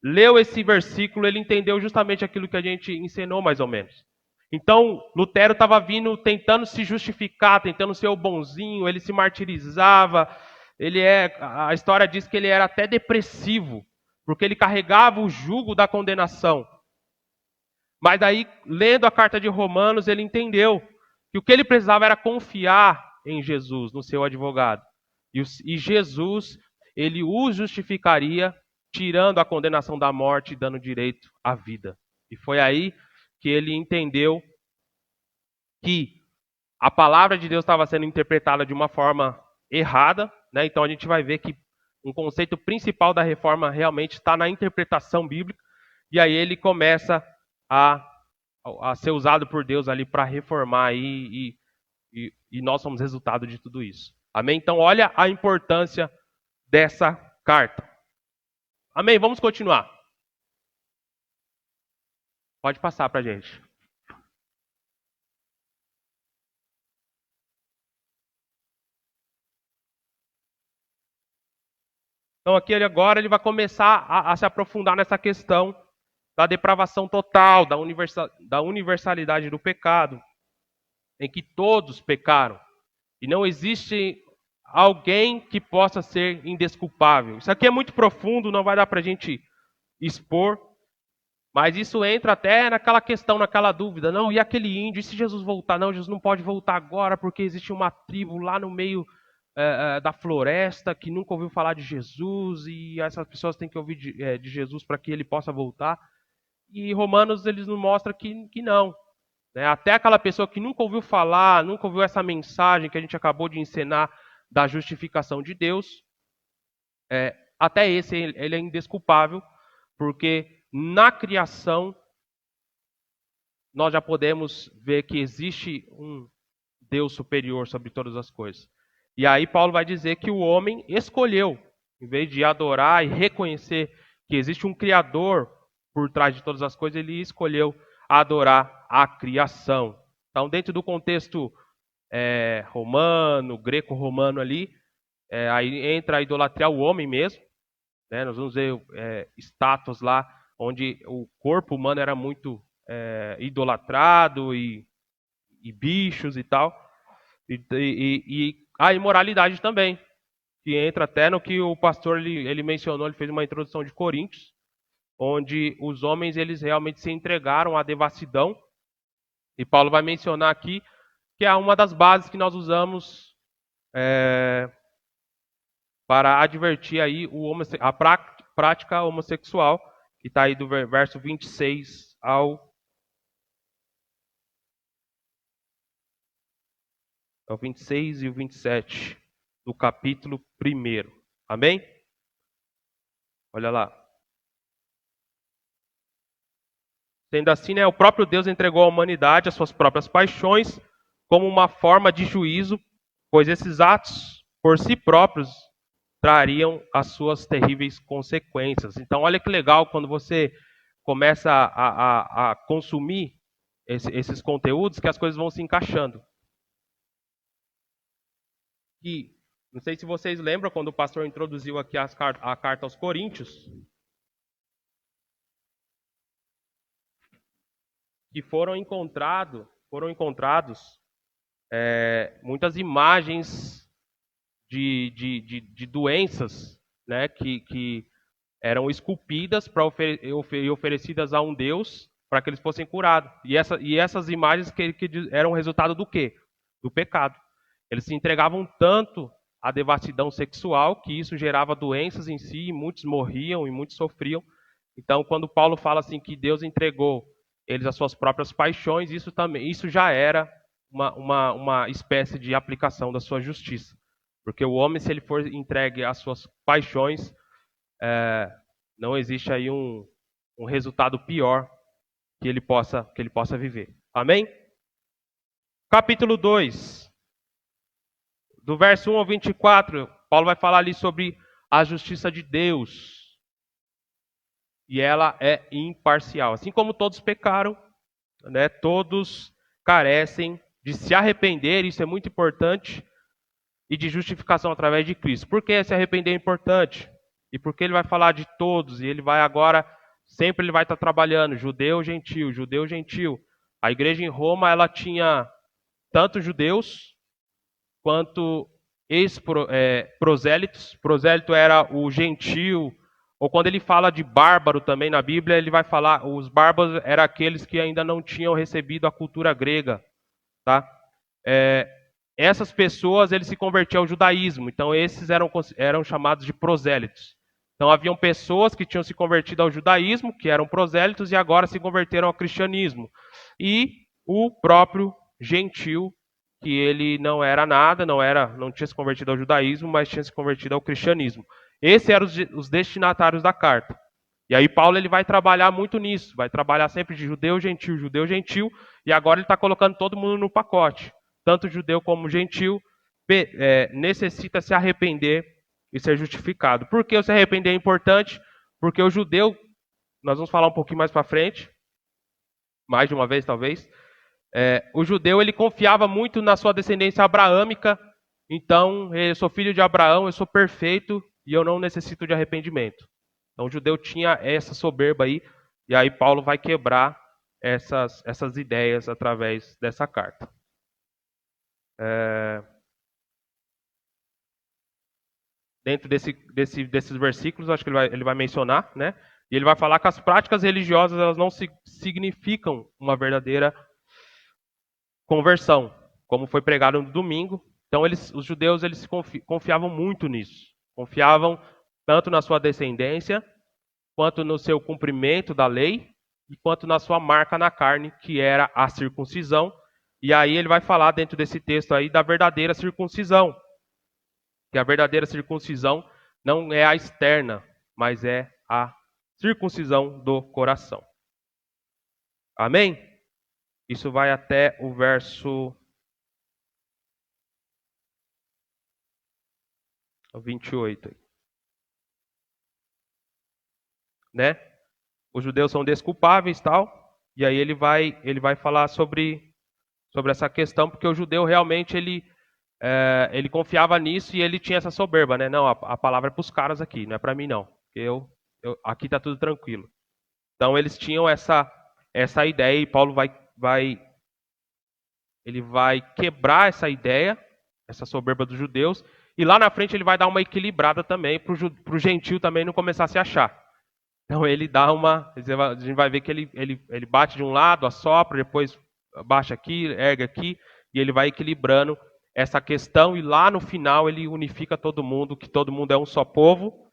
leu esse versículo, ele entendeu justamente aquilo que a gente ensinou mais ou menos. Então, Lutero estava vindo tentando se justificar, tentando ser o bonzinho, ele se martirizava, a história diz que ele era até depressivo, porque ele carregava o jugo da condenação. Mas daí, lendo a carta de Romanos, ele entendeu que o que ele precisava era confiar em Jesus, no seu advogado. E Jesus, ele o justificaria, tirando a condenação da morte e dando direito à vida. E foi aí que ele entendeu que a palavra de Deus estava sendo interpretada de uma forma errada, né? Então a gente vai ver que um conceito principal da reforma realmente está na interpretação bíblica, e aí ele começa a ser usado por Deus ali para reformar aí, e nós somos resultado de tudo isso. Amém? Então olha a importância dessa carta. Amém? Vamos continuar. Pode passar para a gente. Então aqui agora ele vai começar a se aprofundar nessa questão da depravação total, da universalidade do pecado, em que todos pecaram. E não existe alguém que possa ser indesculpável. Isso aqui é muito profundo, não vai dar para a gente expor, mas isso entra até naquela questão, naquela dúvida. Não, e aquele índio, e se Jesus voltar? Não, Jesus não pode voltar agora, porque existe uma tribo lá no meio da floresta que nunca ouviu falar de Jesus, e essas pessoas têm que ouvir de Jesus para que ele possa voltar. E Romanos eles nos mostram que não. Né? Até aquela pessoa que nunca ouviu falar, nunca ouviu essa mensagem que a gente acabou de ensinar da justificação de Deus, até esse ele é indesculpável, porque na criação nós já podemos ver que existe um Deus superior sobre todas as coisas. E aí Paulo vai dizer que o homem escolheu, em vez de adorar e reconhecer que existe um Criador por trás de todas as coisas, ele escolheu adorar a criação. Então, dentro do contexto romano, greco-romano ali, aí entra a idolatria ao homem mesmo. Né? Nós vamos ver estátuas lá onde o corpo humano era muito idolatrado e bichos e tal. E a imoralidade também, que entra até no que o pastor ele mencionou, ele fez uma introdução de Coríntios, onde os homens eles realmente se entregaram à devassidão. E Paulo vai mencionar aqui que é uma das bases que nós usamos para advertir aí a prática homossexual, que está aí do verso 26 ao 26 e o 27 do capítulo 1. Amém? Olha lá. Sendo assim, né, o próprio Deus entregou à humanidade as suas próprias paixões como uma forma de juízo, pois esses atos, por si próprios, trariam as suas terríveis consequências. Então, olha que legal quando você começa a consumir esses conteúdos, que as coisas vão se encaixando. E não sei se vocês lembram quando o pastor introduziu aqui a carta aos Coríntios, que foram encontrados muitas imagens de doenças, né, que eram esculpidas e oferecidas a um Deus para que eles fossem curados. E essas imagens que eram resultado do quê? Do pecado. Eles se entregavam tanto à devassidão sexual que isso gerava doenças em si, e muitos morriam e muitos sofriam. Então, quando Paulo fala assim que Deus entregou eles as suas próprias paixões, isso já era uma espécie de aplicação da sua justiça. Porque o homem, se ele for entregue às suas paixões, não existe aí um resultado pior que ele possa viver. Amém? Capítulo 2, do verso 1 ao 24, Paulo vai falar ali sobre a justiça de Deus. E ela é imparcial. Assim como todos pecaram, né, todos carecem de se arrepender, isso é muito importante, e de justificação através de Cristo. Por que se arrepender é importante? E por que ele vai falar de todos? E ele vai agora, sempre ele vai estar trabalhando, judeu, gentil, judeu, gentil. A igreja em Roma, ela tinha tanto judeus quanto ex-prosélitos. Prosélito era o gentil, ou quando ele fala de bárbaro também na Bíblia, ele vai falar, os bárbaros eram aqueles que ainda não tinham recebido a cultura grega, tá? Essas pessoas, eles se convertiam ao judaísmo, então esses eram chamados de prosélitos. Então haviam pessoas que tinham se convertido ao judaísmo, que eram prosélitos, e agora se converteram ao cristianismo. E o próprio gentil, que ele não era nada, não tinha se convertido ao judaísmo, mas tinha se convertido ao cristianismo. Esses eram os destinatários da carta. E aí Paulo ele vai trabalhar muito nisso, vai trabalhar sempre de judeu, gentil, e agora ele está colocando todo mundo no pacote. Tanto judeu como gentil necessita se arrepender e ser justificado. Por que o se arrepender é importante? Porque o judeu, nós vamos falar um pouquinho mais para frente, mais de uma vez talvez, o judeu ele confiava muito na sua descendência abraâmica, então eu sou filho de Abraão, eu sou perfeito e eu não necessito de arrependimento. Então o judeu tinha essa soberba aí, e aí Paulo vai quebrar essas ideias através dessa carta. Dentro desses versículos, acho que ele vai mencionar, né? E ele vai falar que as práticas religiosas elas não significam uma verdadeira conversão, como foi pregado no domingo. Então os judeus eles confiavam muito nisso, confiavam tanto na sua descendência, quanto no seu cumprimento da lei, e quanto na sua marca na carne, que era a circuncisão. E aí ele vai falar dentro desse texto aí da verdadeira circuncisão, que a verdadeira circuncisão não é a externa, mas é a circuncisão do coração. Amém? Isso vai até o verso 28. Né? Os judeus são desculpáveis, tal, e aí ele vai falar sobre essa questão, porque o judeu realmente ele confiava nisso e ele tinha essa soberba, né? Não, a palavra é para os caras aqui, não é para mim não. Aqui está tudo tranquilo. Então eles tinham essa ideia e Paulo vai quebrar essa ideia, essa soberba dos judeus, e lá na frente ele vai dar uma equilibrada também para o gentil também não começar a se achar. Então ele dá a gente vai ver que ele bate de um lado, assopra, depois baixa aqui, ergue aqui, e ele vai equilibrando essa questão, e lá no final ele unifica todo mundo, que todo mundo é um só povo,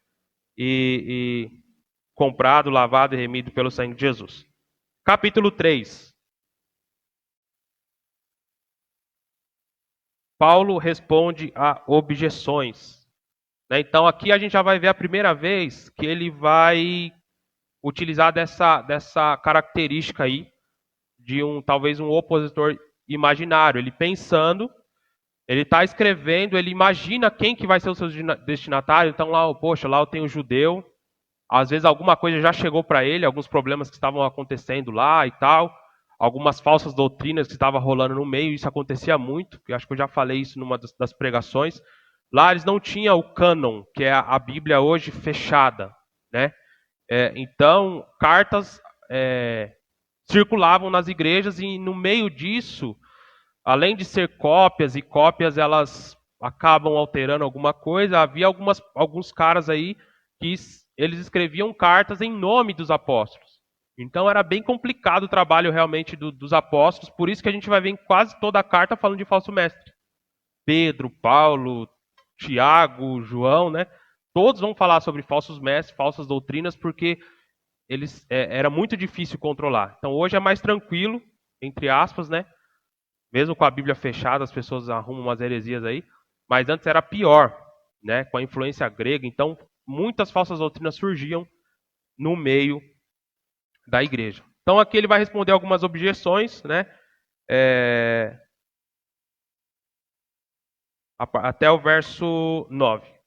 e comprado, lavado e remido pelo sangue de Jesus. Capítulo 3. Paulo responde a objeções. Então aqui a gente já vai ver a primeira vez que ele vai utilizar dessa característica aí de talvez um opositor imaginário. Ele pensando, ele está escrevendo, ele imagina quem que vai ser o seu destinatário. Então lá, poxa, lá eu tenho um judeu. Às vezes alguma coisa já chegou para ele, alguns problemas que estavam acontecendo lá e tal, algumas falsas doutrinas que estavam rolando no meio. Isso acontecia muito. Eu acho que eu já falei isso numa das pregações. Lá eles não tinham o cânon, que é a Bíblia hoje fechada, né? Então, cartas circulavam nas igrejas e no meio disso, além de ser cópias, e cópias elas acabam alterando alguma coisa, havia alguns caras aí que eles escreviam cartas em nome dos apóstolos. Então era bem complicado o trabalho realmente dos apóstolos, por isso que a gente vai ver em quase toda a carta falando de falso mestre. Pedro, Paulo, Tiago, João, né? Todos vão falar sobre falsos mestres, falsas doutrinas, porque era muito difícil controlar. Então hoje é mais tranquilo, entre aspas, né? Mesmo com a Bíblia fechada, as pessoas arrumam umas heresias aí, mas antes era pior, né? Com a influência grega, então muitas falsas doutrinas surgiam no meio da igreja. Então aqui ele vai responder algumas objeções, né? Até o verso 9.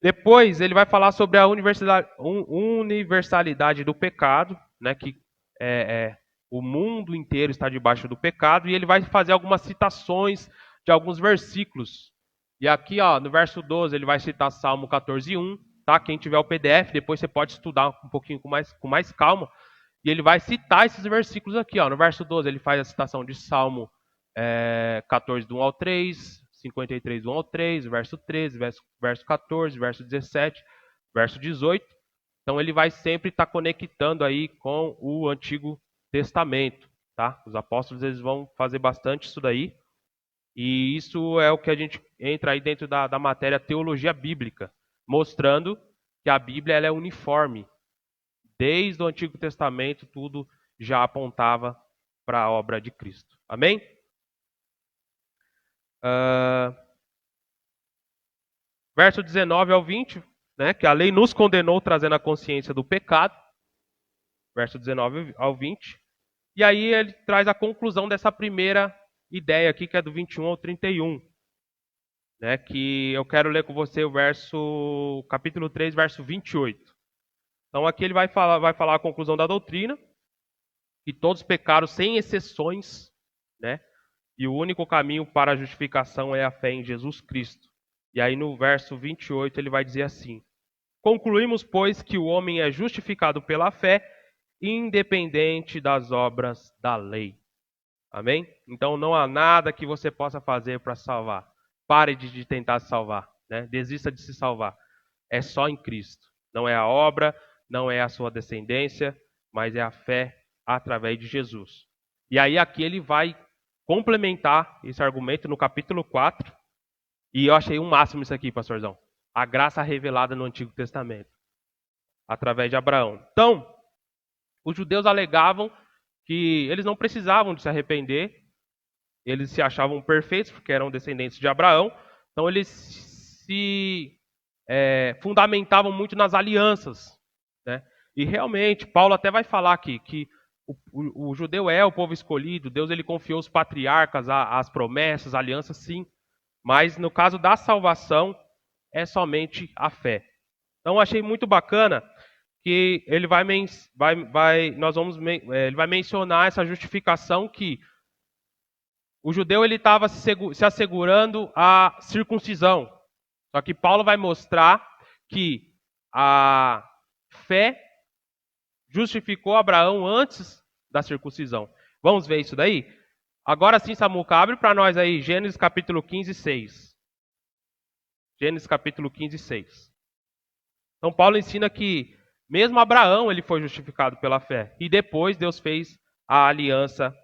Depois ele vai falar sobre a universalidade do pecado, né, que o mundo inteiro está debaixo do pecado, e ele vai fazer algumas citações de alguns versículos. E aqui, no verso 12, ele vai citar Salmo 14:1, tá? Quem tiver o PDF, depois você pode estudar um pouquinho com mais calma. E ele vai citar esses versículos aqui, ó. No verso 12 ele faz a citação de Salmo 14, do 1 ao 3, 53, do 1 ao 3, verso 13, verso 14, verso 17, verso 18. Então ele vai sempre estar conectando aí com o Antigo Testamento, tá? Os apóstolos eles vão fazer bastante isso daí. E isso é o que a gente entra aí dentro da matéria teologia bíblica, mostrando que a Bíblia ela é uniforme. Desde o Antigo Testamento, tudo já apontava para a obra de Cristo. Amém? Verso 19 ao 20, né, que a lei nos condenou trazendo a consciência do pecado. Verso 19 ao 20. E aí ele traz a conclusão dessa primeira ideia aqui, que é do 21 ao 31. Né, que eu quero ler com você o capítulo 3, verso 28. Então aqui ele vai falar a conclusão da doutrina, que todos pecaram sem exceções, né? E o único caminho para a justificação é a fé em Jesus Cristo. E aí no verso 28 ele vai dizer assim: concluímos, pois, que o homem é justificado pela fé, independente das obras da lei. Amém? Então não há nada que você possa fazer para salvar. Pare de tentar se salvar, né? Desista de se salvar. É só em Cristo. Não é a obra, não é a sua descendência, mas é a fé através de Jesus. E aí aqui ele vai complementar esse argumento no capítulo 4. E eu achei um máximo isso aqui, pastorzão. A graça revelada no Antigo Testamento, através de Abraão. Então, os judeus alegavam que eles não precisavam de se arrepender, eles se achavam perfeitos, porque eram descendentes de Abraão, então eles se fundamentavam muito nas alianças, né? E realmente, Paulo até vai falar aqui que o judeu é o povo escolhido, Deus ele confiou os patriarcas, as promessas, a aliança, sim, mas no caso da salvação, é somente a fé. Então achei muito bacana que ele vai mencionar essa justificação que o judeu ele estava se assegurando a circuncisão. Só que Paulo vai mostrar que a fé justificou Abraão antes da circuncisão. Vamos ver isso daí? Agora sim, Samuca, abre para nós aí Gênesis capítulo 15, 6. Gênesis capítulo 15, 6. Então Paulo ensina que mesmo Abraão ele foi justificado pela fé. E depois Deus fez a aliança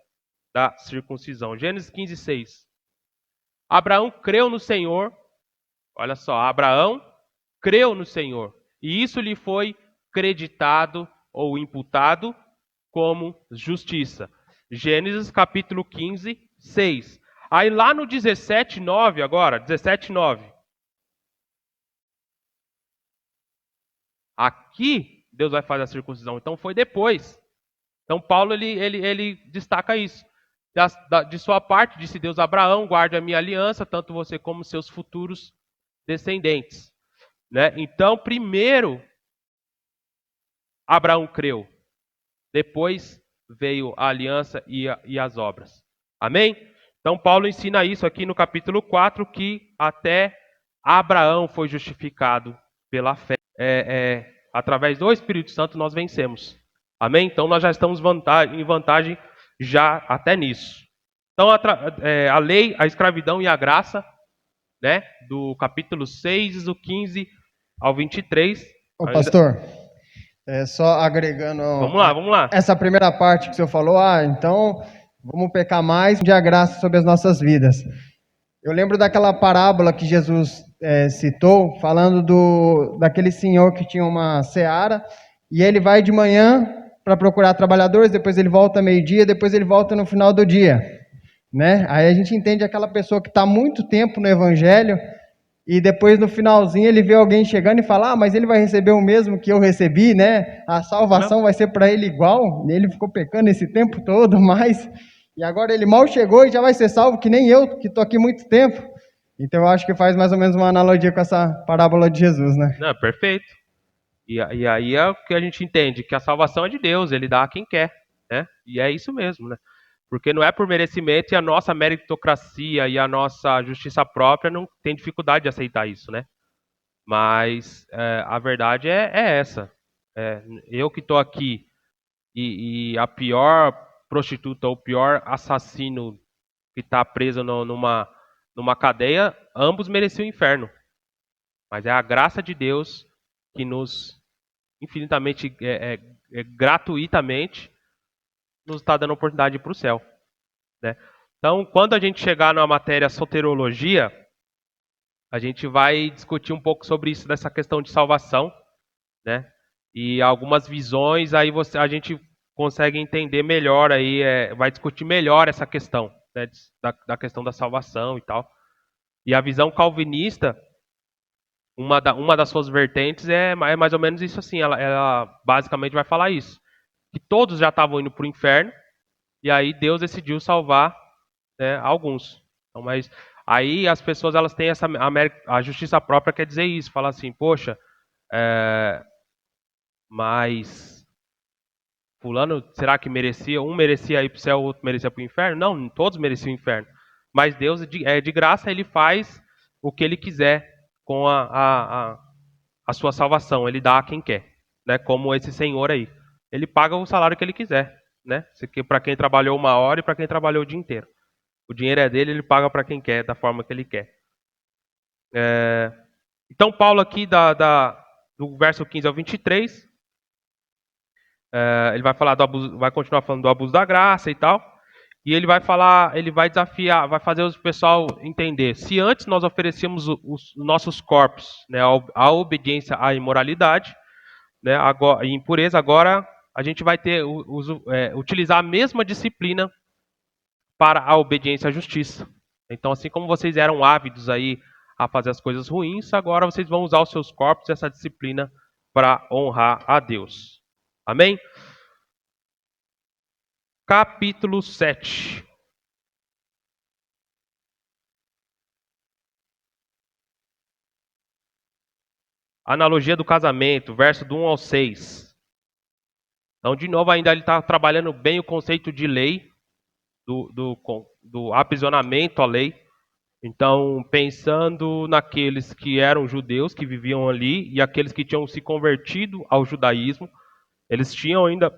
da circuncisão. Gênesis 15, 6. Abraão creu no Senhor. Olha só, Abraão creu no Senhor. E isso lhe foi creditado ou imputado como justiça. Gênesis capítulo 15, 6. Aí lá no 17, 9 agora, 17, 9. Aqui Deus vai fazer a circuncisão. Então foi depois. Então Paulo ele destaca isso. De sua parte, disse Deus a Abraão, guarde a minha aliança, tanto você como seus futuros descendentes. Né? Então, primeiro, Abraão creu. Depois veio a aliança e as obras. Amém? Então, Paulo ensina isso aqui no capítulo 4, que até Abraão foi justificado pela fé. Através do Espírito Santo nós vencemos. Amém? Então, nós já estamos em vantagem já até nisso. Então, a lei, a escravidão e a graça, né, do capítulo 6, do 15 ao 23. Ô, pastor, só agregando... Vamos lá. Essa primeira parte que o senhor falou, então vamos pecar mais, de a graça sobre as nossas vidas. Eu lembro daquela parábola que Jesus citou, falando daquele senhor que tinha uma seara, e ele vai de manhã para procurar trabalhadores, depois ele volta meio-dia, depois ele volta no final do dia. Né? Aí a gente entende aquela pessoa que está muito tempo no evangelho, e depois no finalzinho ele vê alguém chegando e fala, mas ele vai receber o mesmo que eu recebi, né? A salvação vai ser para ele igual, ele ficou pecando esse tempo todo, e agora ele mal chegou e já vai ser salvo, que nem eu, que estou aqui muito tempo. Então eu acho que faz mais ou menos uma analogia com essa parábola de Jesus, né? Não, perfeito. E aí é o que a gente entende, que a salvação é de Deus, ele dá a quem quer, né? E é isso mesmo, né? Porque não é por merecimento e a nossa meritocracia e a nossa justiça própria não tem dificuldade de aceitar isso, né? Mas a verdade é essa. Eu que estou aqui e a pior prostituta, o pior assassino que está preso numa cadeia, ambos mereciam o inferno. Mas é a graça de Deus que nos infinitamente, gratuitamente, nos está dando a oportunidade de ir para o céu. Né? Então, quando a gente chegar na matéria soterologia, a gente vai discutir um pouco sobre isso, dessa questão de salvação, né? E algumas visões, aí a gente consegue entender melhor, aí vai discutir melhor essa questão, né? Da questão da salvação e tal. E a visão calvinista, uma das suas vertentes é mais ou menos isso assim, ela basicamente vai falar isso, que todos já estavam indo para o inferno, e aí Deus decidiu salvar, né, alguns. Então, mas aí as pessoas elas têm a justiça própria quer dizer isso, fala assim, poxa, é, mas fulano, será que merecia? Um merecia ir para o céu, o outro merecia para o inferno? Não, todos mereciam o inferno. Mas Deus, de graça, ele faz o que ele quiser com a sua salvação. Ele dá a quem quer, né? Como esse senhor aí. Ele paga o salário que ele quiser, né? Para quem trabalhou 1 hora e para quem trabalhou o dia inteiro. O dinheiro é dele, ele paga para quem quer, da forma que ele quer. Então, Paulo aqui, do verso 15 ao 23, ele vai falar do abuso, vai continuar falando do abuso da graça e tal. E ele vai falar, ele vai desafiar, vai fazer o pessoal entender. Se antes nós oferecíamos os nossos corpos, né, a obediência à imoralidade, né, agora, e impureza, agora a gente vai ter utilizar a mesma disciplina para a obediência à justiça. Então, assim como vocês eram ávidos aí a fazer as coisas ruins, agora vocês vão usar os seus corpos e essa disciplina para honrar a Deus. Amém? Capítulo 7. Analogia do casamento, verso do 1 ao 6. Então, de novo, ainda ele está trabalhando bem o conceito de lei, do aprisionamento à lei. Então, pensando naqueles que eram judeus, que viviam ali, e aqueles que tinham se convertido ao judaísmo, eles tinham ainda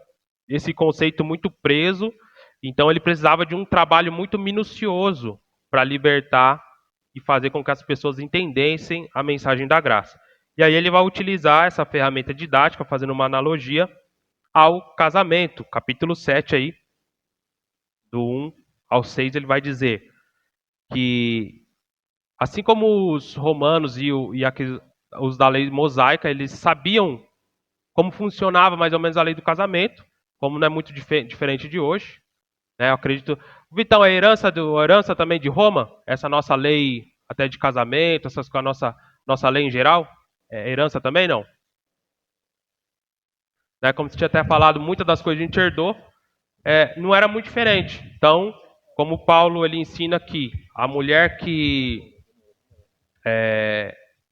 esse conceito muito preso, então ele precisava de um trabalho muito minucioso para libertar e fazer com que as pessoas entendessem a mensagem da graça. E aí ele vai utilizar essa ferramenta didática, fazendo uma analogia ao casamento. Capítulo 7 aí, do 1 ao 6, ele vai dizer que, assim como os romanos os da lei mosaica, eles sabiam como funcionava mais ou menos a lei do casamento, como não é muito diferente de hoje. Né? Eu acredito. Vitão, a herança também de Roma, essa nossa lei até de casamento, essas com a nossa lei em geral, herança também não? Né? Como você tinha até falado, muitas das coisas que a gente herdou não era muito diferente. Então, como Paulo ele ensina aqui, a mulher que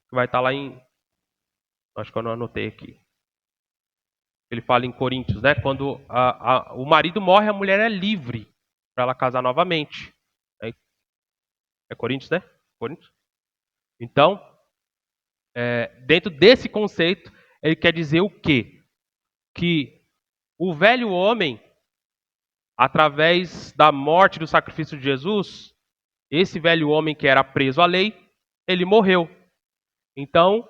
vai estar lá em. Acho que eu não anotei aqui. Ele fala em Coríntios, né? Quando o marido morre, a mulher é livre para ela casar novamente. É Coríntios, né? Coríntios. Então, dentro desse conceito, ele quer dizer o quê? Que o velho homem, através da morte do sacrifício de Jesus, esse velho homem que era preso à lei, ele morreu. Então,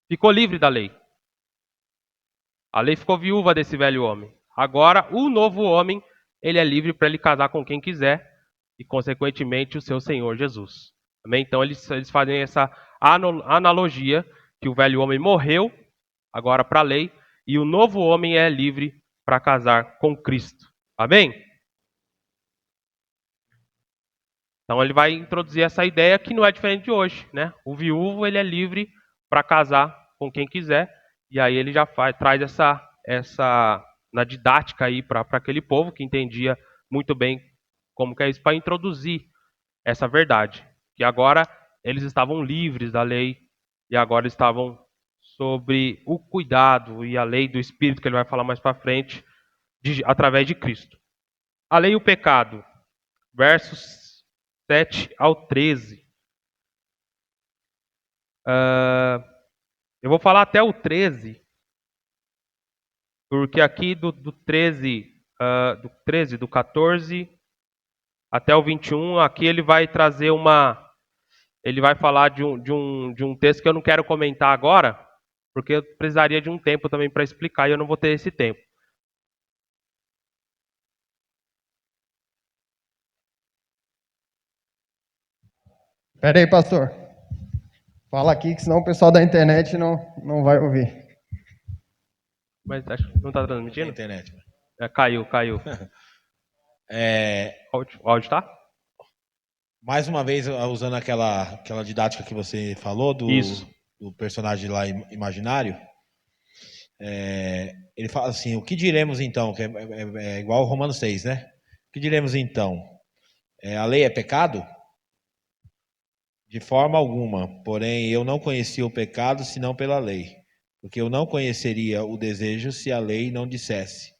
ficou livre da lei. A lei ficou viúva desse velho homem. Agora, o novo homem, ele é livre para ele casar com quem quiser e, consequentemente, o seu Senhor Jesus. Amém? Então, eles fazem essa analogia que o velho homem morreu, agora para a lei, e o novo homem é livre para casar com Cristo. Amém? Então, ele vai introduzir essa ideia que não é diferente de hoje, né? O viúvo, ele é livre para casar com quem quiser, e aí ele já traz essa na didática aí para aquele povo que entendia muito bem como que é isso, para introduzir essa verdade. Que agora eles estavam livres da lei e agora estavam sobre o cuidado e a lei do Espírito, que ele vai falar mais para frente, através de Cristo. A lei e o pecado, versos 7 ao 13. Eu vou falar até o 13, porque aqui do 13, do 14 até o 21, aqui ele vai trazer ele vai falar de um texto que eu não quero comentar agora, porque eu precisaria de um tempo também para explicar e eu não vou ter esse tempo. Pera aí, pastor. Fala aqui, que senão o pessoal da internet não vai ouvir. Mas acho que não está Na transmitindo? internet. Caiu. O áudio tá? Mais uma vez, usando aquela didática que você falou Isso. do personagem lá imaginário, ele fala assim, o que diremos então? Que é igual ao Romanos 6, né? O que diremos então? A lei é pecado? De forma alguma, porém eu não conhecia o pecado senão pela lei, porque eu não conheceria o desejo se a lei não dissesse,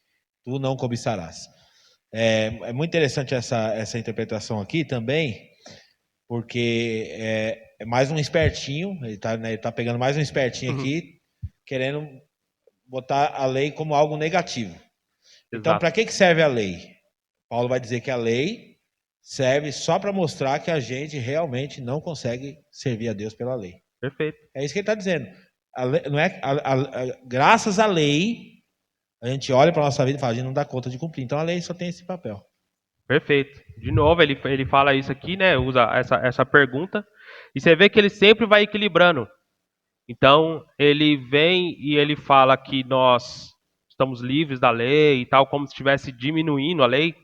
tu não cobiçarás. É muito interessante essa interpretação aqui também, porque é mais um espertinho, ele tá pegando mais um espertinho aqui, querendo botar a lei como algo negativo. Então, para que serve a lei? Paulo vai dizer que a lei serve só para mostrar que a gente realmente não consegue servir a Deus pela lei. Perfeito. É isso que ele está dizendo. Graças à lei, a gente olha para a nossa vida e fala, a gente não dá conta de cumprir. Então a lei só tem esse papel. Perfeito. De novo, ele fala isso aqui, né? Usa essa pergunta. E você vê que ele sempre vai equilibrando. Então, ele vem e ele fala que nós estamos livres da lei e tal, como se estivesse diminuindo a lei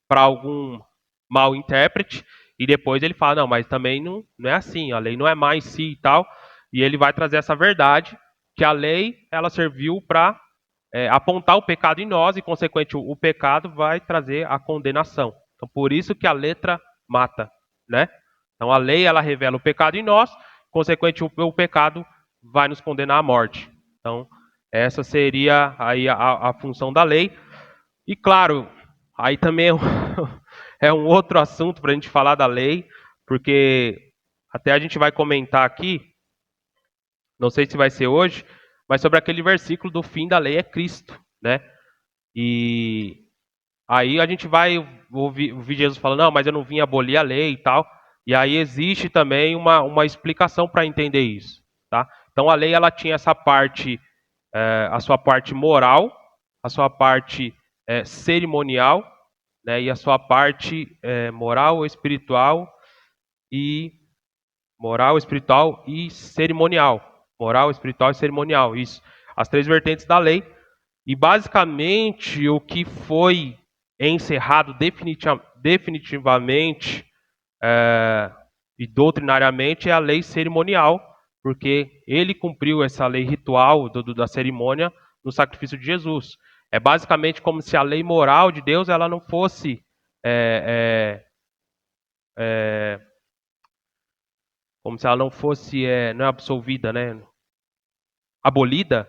para algum mau intérprete. E depois ele fala, não, mas também não é assim, a lei não é má em si e tal. E ele vai trazer essa verdade, que a lei, ela serviu para apontar o pecado em nós e, consequente, o pecado vai trazer a condenação. Então, por isso que a letra mata, né? Então, a lei, ela revela o pecado em nós, consequente, o pecado vai nos condenar à morte. Então, essa seria aí a função da lei. E, claro, aí também é um outro assunto para a gente falar da lei, porque até a gente vai comentar aqui, não sei se vai ser hoje, mas sobre aquele versículo do fim da lei é Cristo, né? E aí a gente vai ouvir Jesus falando, não, mas eu não vim abolir a lei e tal. E aí existe também uma explicação para entender isso, tá? Então a lei, ela tinha essa parte, a sua parte moral, a sua parte cerimonial, né? E a sua parte moral, espiritual e cerimonial. Moral, espiritual e cerimonial, isso. As três vertentes da lei. E basicamente o que foi encerrado definitivamente e doutrinariamente é a lei cerimonial, porque ele cumpriu essa lei ritual da cerimônia no sacrifício de Jesus. É basicamente como se a lei moral de Deus ela não fosse como se ela não fosse não é absolvida, né? Abolida.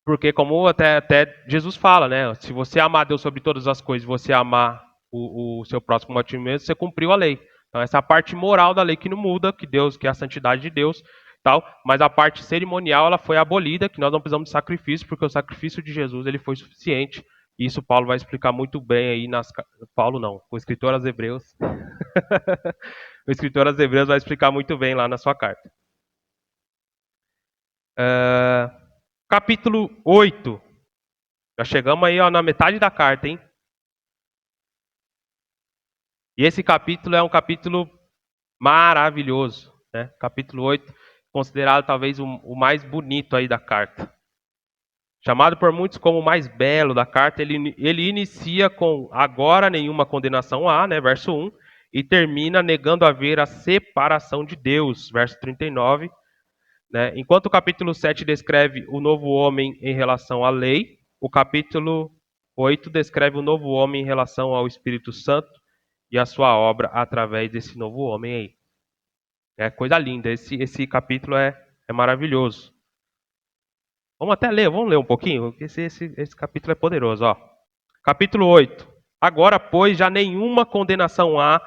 Porque como até Jesus fala, né? Se você amar Deus sobre todas as coisas, você amar o seu próximo como a ti mesmo, você cumpriu a lei. Então essa é a parte moral da lei que não muda, que é a santidade de Deus, tal. Mas a parte cerimonial ela foi abolida, que nós não precisamos de sacrifício, porque o sacrifício de Jesus ele foi suficiente. E isso Paulo vai explicar muito bem aí Paulo não, o escritor aos Hebreus. O escritor aos Hebreus vai explicar muito bem lá na sua carta. Capítulo 8. Já chegamos aí na metade da carta, hein? E esse capítulo é um capítulo maravilhoso, né? Capítulo 8, considerado talvez o mais bonito aí da carta. Chamado por muitos como o mais belo da carta, ele inicia com agora nenhuma condenação há, né? Verso 1, e termina negando haver a separação de Deus, verso 39. Né? Enquanto o capítulo 7 descreve o novo homem em relação à lei, o capítulo 8 descreve o novo homem em relação ao Espírito Santo e a sua obra através desse novo homem aí. É coisa linda, esse capítulo é maravilhoso. Vamos ler um pouquinho, porque esse capítulo é poderoso. Ó. Capítulo 8. Agora, pois, já nenhuma condenação há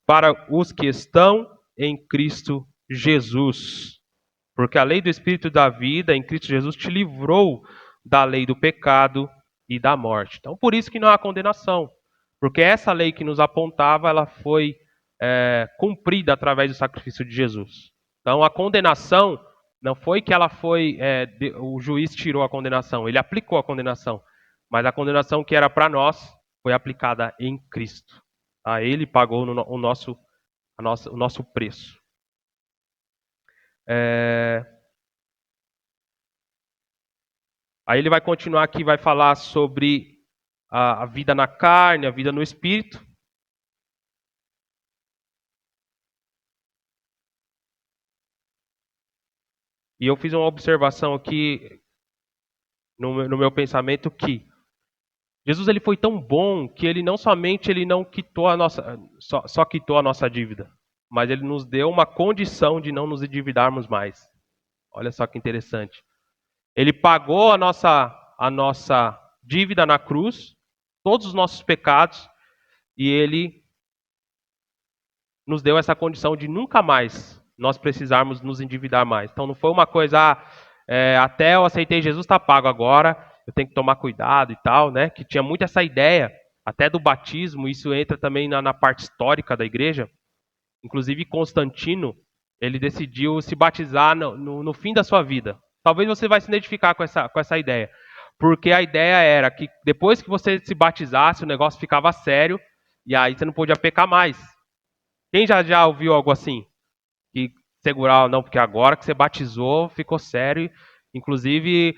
para os que estão em Cristo Jesus. Porque a lei do Espírito da vida em Cristo Jesus te livrou da lei do pecado e da morte. Então, por isso que não há condenação. Porque essa lei que nos apontava, ela foi cumprida através do sacrifício de Jesus. Então, a condenação não foi que ela foi, o juiz tirou a condenação, ele aplicou a condenação. Mas a condenação que era para nós foi aplicada em Cristo. Ele pagou o nosso preço. Aí ele vai continuar aqui, vai falar sobre a vida na carne, a vida no espírito. E eu fiz uma observação aqui no meu pensamento que Jesus ele foi tão bom que ele não somente ele não quitou a nossa só quitou a nossa dívida, mas ele nos deu uma condição de não nos endividarmos mais. Olha só que interessante. Ele pagou a nossa dívida na cruz, todos os nossos pecados, e ele nos deu essa condição de nunca mais nós precisarmos nos endividar mais. Então não foi uma coisa, até eu aceitei Jesus, está pago agora, eu tenho que tomar cuidado e tal, né? Que tinha muito essa ideia, até do batismo, isso entra também na parte histórica da igreja. Inclusive Constantino, ele decidiu se batizar no fim da sua vida. Talvez você vai se identificar com essa ideia. Porque a ideia era que depois que você se batizasse, o negócio ficava sério, e aí você não podia pecar mais. Quem já ouviu algo assim? Que segurar, não, porque agora que você batizou, ficou sério. Inclusive,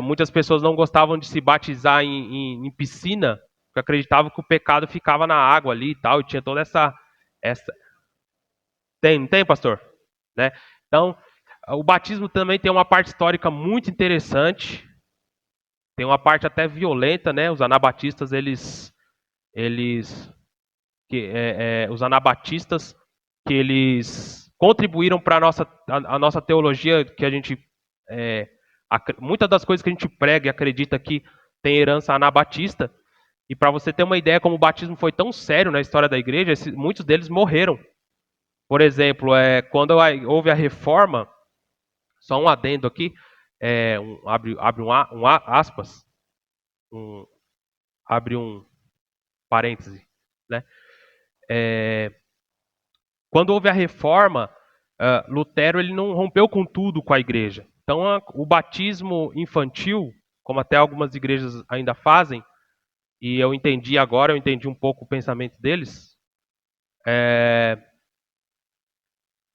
muitas pessoas não gostavam de se batizar em piscina, porque acreditavam que o pecado ficava na água ali e tal, e tinha toda essa... Não tem, pastor? Né? Então, o batismo também tem uma parte histórica muito interessante, tem uma parte até violenta, né? Os anabatistas, os anabatistas, que eles contribuíram para a nossa teologia, que a gente, muitas das coisas que a gente prega e acredita que tem herança anabatista, e para você ter uma ideia como o batismo foi tão sério na história da igreja, muitos deles morreram. Por exemplo, quando houve a reforma, só um adendo aqui, abre aspas, abre um parêntese, né? Quando houve a reforma, Lutero ele não rompeu com tudo com a igreja. Então, o batismo infantil, como até algumas igrejas ainda fazem, e eu entendi um pouco o pensamento deles,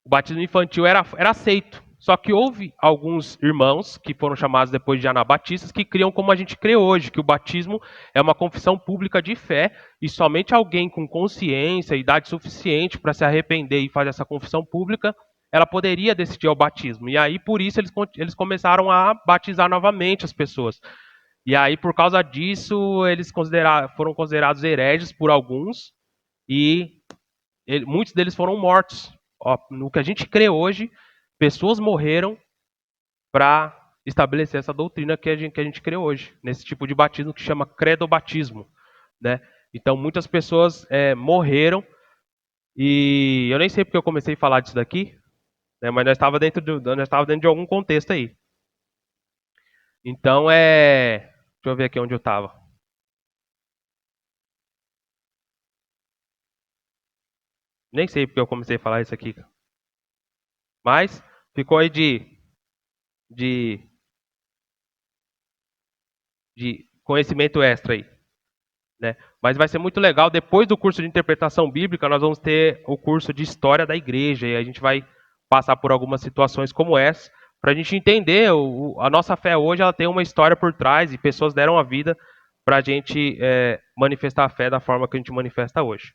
o batismo infantil era aceito. Só que houve alguns irmãos que foram chamados depois de anabatistas que criam como a gente crê hoje, que o batismo é uma confissão pública de fé e somente alguém com consciência, idade suficiente para se arrepender e fazer essa confissão pública, ela poderia decidir ao batismo. E aí, por isso, eles começaram a batizar novamente as pessoas. E aí, por causa disso, eles foram considerados hereges por alguns e muitos deles foram mortos. No que a gente crê hoje, pessoas morreram para estabelecer essa doutrina que a gente crê hoje, nesse tipo de batismo que chama credobatismo, né? Então, muitas pessoas morreram e eu nem sei porque eu comecei a falar disso daqui, né? Mas nós estava dentro de algum contexto aí. Então, deixa eu ver aqui onde eu estava. Nem sei porque eu comecei a falar isso aqui. Mas ficou aí de conhecimento extra aí, né? Mas vai ser muito legal. Depois do curso de interpretação bíblica, nós vamos ter o curso de história da igreja e a gente vai passar por algumas situações como essa para a gente entender a nossa fé hoje. Ela tem uma história por trás e pessoas deram a vida para a gente manifestar a fé da forma que a gente manifesta hoje.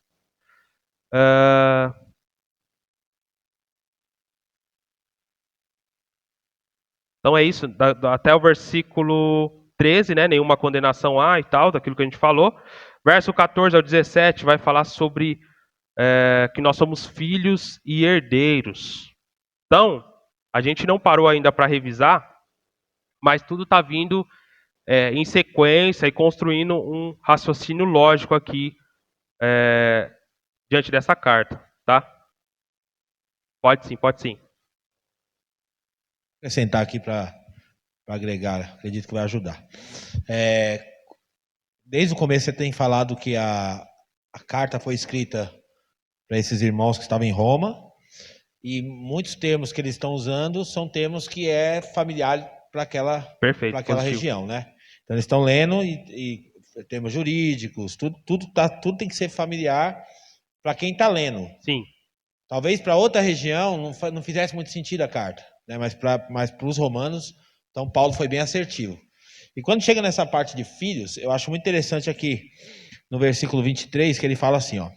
Então é isso, até o versículo 13, né? Nenhuma condenação há e tal, daquilo que a gente falou. Verso 14 ao 17 vai falar sobre que nós somos filhos e herdeiros. Então, a gente não parou ainda para revisar, mas tudo está vindo em sequência e construindo um raciocínio lógico aqui diante dessa carta, tá? Pode sim, pode sim. acrescentar aqui para agregar, acredito que vai ajudar. Desde o começo você tem falado que a carta foi escrita para esses irmãos que estavam em Roma, e muitos termos que eles estão usando são termos que é familiar para aquela região, né? Então eles estão lendo e termos jurídicos, tudo tem que ser familiar para quem está lendo. Sim. Talvez para outra região não fizesse muito sentido a carta, né? Mas para os romanos, então Paulo foi bem assertivo. E quando chega nessa parte de filhos, eu acho muito interessante aqui no versículo 23, que ele fala assim, ó: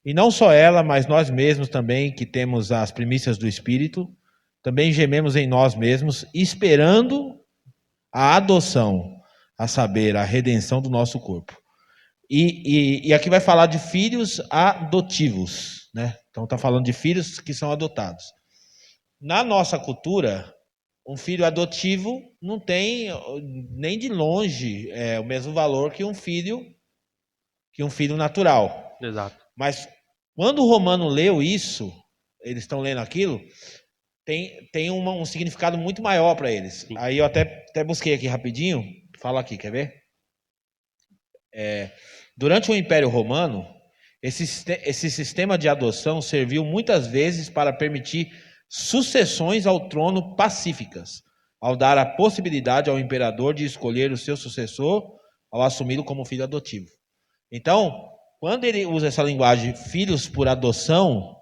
e não só ela, mas nós mesmos também, que temos as primícias do Espírito, também gememos em nós mesmos, esperando a adoção, a saber, a redenção do nosso corpo. E aqui vai falar de filhos adotivos, né? Então está falando de filhos que são adotados. Na nossa cultura, um filho adotivo não tem nem de longe o mesmo valor que um filho natural. Exato. Mas quando o romano leu isso, eles estão lendo aquilo, tem um significado muito maior para eles. Sim. Aí eu até busquei aqui rapidinho, fala aqui, quer ver? Durante o Império Romano, esse sistema de adoção serviu muitas vezes para permitir sucessões ao trono pacíficas, ao dar a possibilidade ao imperador de escolher o seu sucessor ao assumi-lo como filho adotivo. Então, quando ele usa essa linguagem, filhos por adoção,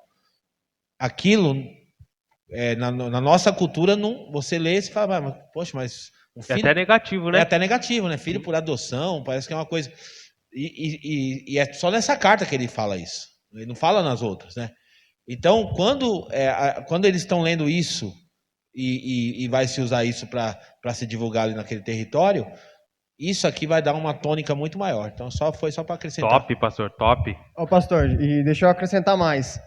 aquilo, na nossa cultura, não, você lê e fala, poxa, mas um filho... É até negativo, né? É até negativo, né? Filho por adoção, parece que é uma coisa... E é só nessa carta que ele fala isso. Ele não fala nas outras, né? Então, quando eles estão lendo isso e vai se usar isso para se divulgar ali naquele território, isso aqui vai dar uma tônica muito maior. Então, foi só para acrescentar. Top, pastor, top. Ô, pastor, e deixa eu acrescentar mais.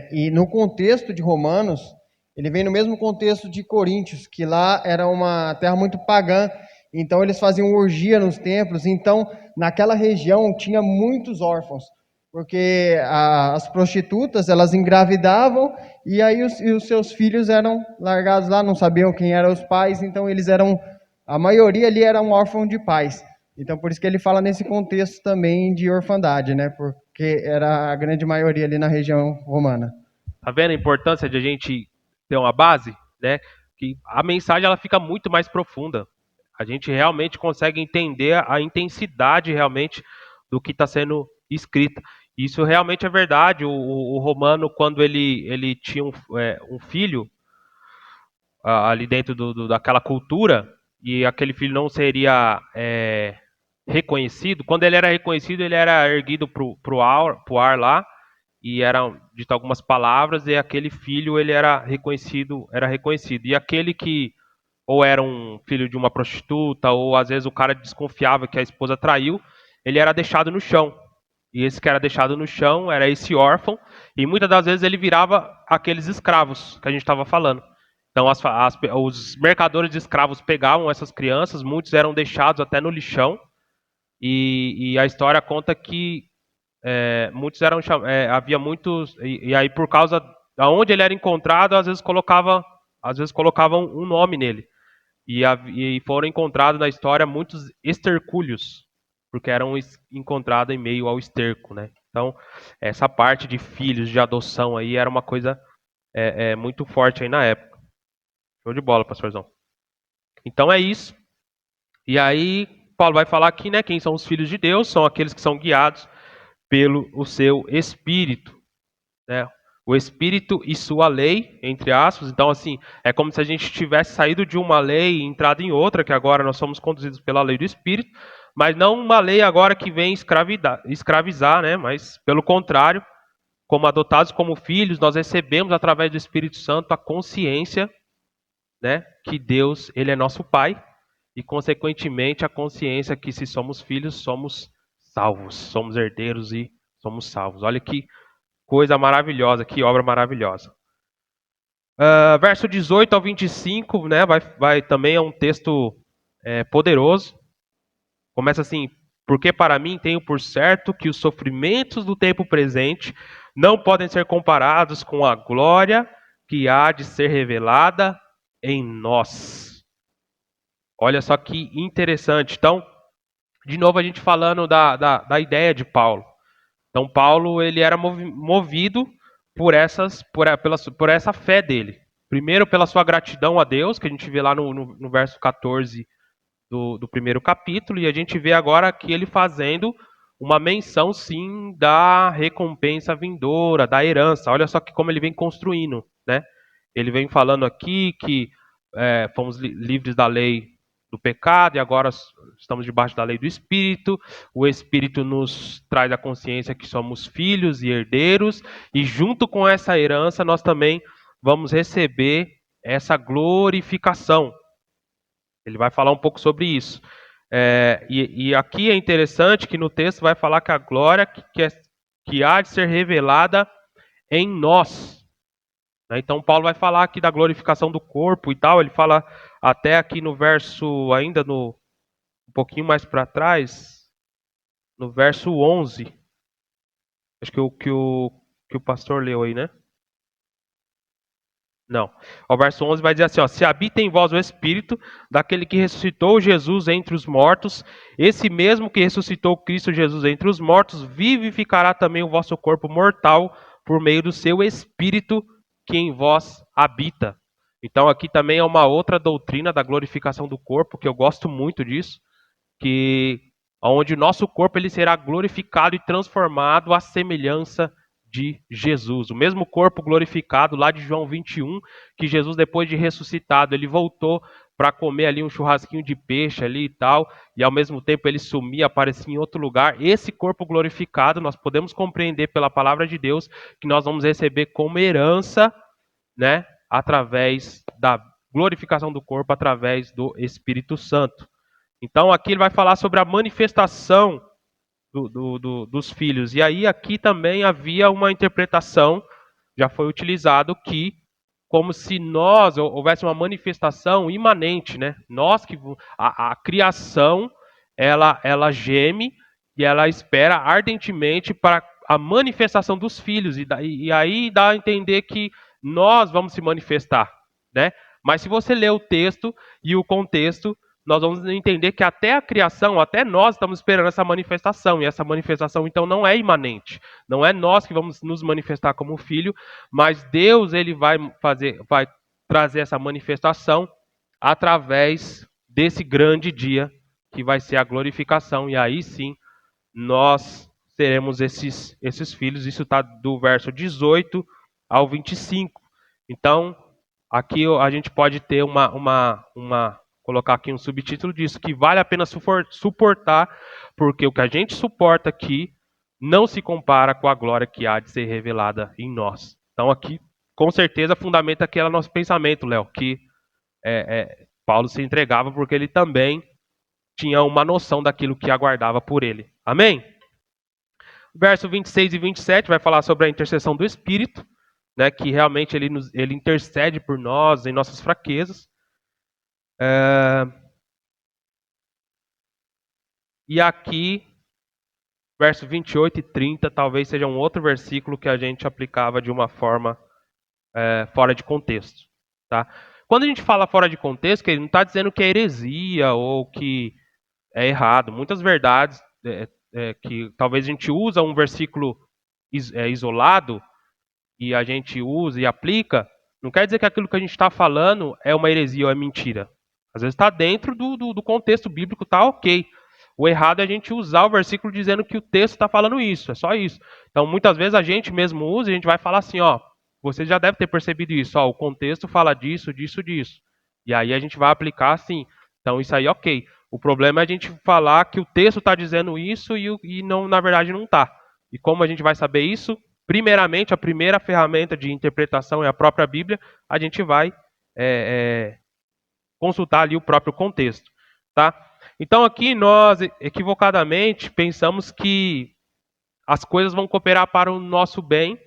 E no contexto de Romanos, ele vem no mesmo contexto de Coríntios, que lá era uma terra muito pagã, então eles faziam orgia nos templos, então naquela região tinha muitos órfãos, porque as prostitutas, elas engravidavam, e aí os seus filhos eram largados lá, não sabiam quem eram os pais, então a maioria ali era um órfão de pais. Então, por isso que ele fala nesse contexto também de orfandade, né? Porque era a grande maioria ali na região romana. Tá vendo a importância de a gente ter uma base, né? Que a mensagem ela fica muito mais profunda. A gente realmente consegue entender a intensidade realmente do que está sendo escrito. Isso realmente é verdade. O romano, quando ele tinha um filho ali dentro daquela cultura, e aquele filho não seria reconhecido, quando ele era reconhecido, ele era erguido pro ar lá, e eram dito algumas palavras, e aquele filho ele era reconhecido. E aquele que ou era um filho de uma prostituta, ou às vezes o cara desconfiava que a esposa traiu, ele era deixado no chão. E esse que era deixado no chão era esse órfão, e muitas das vezes ele virava aqueles escravos que a gente estava falando. Então os mercadores de escravos pegavam essas crianças, muitos eram deixados até no lixão, e a história conta que muitos eram havia muitos, e aí por causa de onde ele era encontrado, às vezes colocavam um nome nele. E foram encontrados na história muitos estercúlios, porque eram encontrados em meio ao esterco, né? Então, essa parte de filhos, de adoção aí, era uma coisa muito forte aí na época. Show de bola, pastorzão. Então é isso. E aí, Paulo vai falar aqui, né? Quem são os filhos de Deus? São aqueles que são guiados pelo o seu Espírito, né? O Espírito e sua lei, entre aspas. Então, assim, é como se a gente tivesse saído de uma lei e entrado em outra, que agora nós somos conduzidos pela lei do Espírito, mas não uma lei agora que vem escravizar, né? Mas, pelo contrário, como adotados como filhos, nós recebemos, através do Espírito Santo, a consciência, né, que Deus, ele é nosso Pai, e, consequentemente, a consciência que, se somos filhos, somos salvos, somos herdeiros e somos salvos. Olha que coisa maravilhosa, que obra maravilhosa. Verso 18 ao 25, né, também é um texto poderoso. Começa assim: porque para mim tenho por certo que os sofrimentos do tempo presente não podem ser comparados com a glória que há de ser revelada em nós. Olha só que interessante. Então, de novo a gente falando da ideia de Paulo. Então, Paulo ele era movido por por essa fé dele. Primeiro, pela sua gratidão a Deus, que a gente vê lá no verso 14 do primeiro capítulo, e a gente vê agora aqui ele fazendo uma menção, sim, da recompensa vindoura, da herança. Olha só que como ele vem construindo, né? Ele vem falando aqui que fomos livres da lei do pecado e agora estamos debaixo da lei do Espírito. O Espírito nos traz a consciência que somos filhos e herdeiros, e junto com essa herança nós também vamos receber essa glorificação. Ele vai falar um pouco sobre isso. E aqui é interessante que no texto vai falar que a glória que há de ser revelada em nós. Né? Então Paulo vai falar aqui da glorificação do corpo e tal. Ele fala até aqui no verso, ainda um pouquinho mais para trás, no verso 11. Acho que o pastor leu aí, né? Não. O verso 11 vai dizer assim, ó, se habita em vós o Espírito daquele que ressuscitou Jesus entre os mortos, esse mesmo que ressuscitou Cristo Jesus entre os mortos, vivificará também o vosso corpo mortal por meio do seu Espírito que em vós habita. Então aqui também é uma outra doutrina da glorificação do corpo, que eu gosto muito disso, que onde o nosso corpo ele será glorificado e transformado à semelhança de Jesus. O mesmo corpo glorificado lá de João 21, que Jesus depois de ressuscitado, ele voltou para comer ali um churrasquinho de peixe ali e tal, e ao mesmo tempo ele sumia, aparecia em outro lugar. Esse corpo glorificado, nós podemos compreender pela palavra de Deus que nós vamos receber como herança, né, através da glorificação do corpo, através do Espírito Santo. Então aqui ele vai falar sobre a manifestação dos filhos. E aí aqui também havia uma interpretação, já foi utilizado, que como se nós houvesse uma manifestação imanente, né? Nós que a criação ela geme e ela espera ardentemente para a manifestação dos filhos e aí dá a entender que nós vamos se manifestar, né? Mas se você ler o texto e o contexto, nós vamos entender que até a criação, até nós estamos esperando essa manifestação, e essa manifestação então não é imanente. Não é nós que vamos nos manifestar como filho, mas Deus ele vai trazer essa manifestação através desse grande dia que vai ser a glorificação, e aí sim nós seremos esses filhos. Isso está do verso 18 ao 25. Então, aqui a gente pode ter colocar aqui um subtítulo disso, que vale a pena suportar, porque o que a gente suporta aqui não se compara com a glória que há de ser revelada em nós. Então aqui, com certeza, fundamenta aquele nosso pensamento, Léo, que Paulo se entregava porque ele também tinha uma noção daquilo que aguardava por ele. Amém? Verso 26 e 27 vai falar sobre a intercessão do Espírito, né, que realmente ele intercede por nós em nossas fraquezas. E aqui, verso 28 e 30, talvez seja um outro versículo que a gente aplicava de uma forma fora de contexto. Tá? Quando a gente fala fora de contexto, ele não está dizendo que é heresia ou que é errado. Muitas verdades que talvez a gente usa um versículo isolado e a gente usa e aplica, não quer dizer que aquilo que a gente está falando é uma heresia ou é mentira. Às vezes está dentro do contexto bíblico, está ok. O errado é a gente usar o versículo dizendo que o texto está falando isso, é só isso. Então, muitas vezes a gente mesmo usa e a gente vai falar assim, ó, você já deve ter percebido isso, ó, o contexto fala disso, disso, disso. E aí a gente vai aplicar assim. Então, isso aí, ok. O problema é a gente falar que o texto está dizendo isso e não, na verdade não está. E como a gente vai saber isso? Primeiramente, a primeira ferramenta de interpretação é a própria Bíblia. A gente vai consultar ali o próprio contexto, tá? Então aqui nós, equivocadamente, pensamos que as coisas vão cooperar para o nosso bem,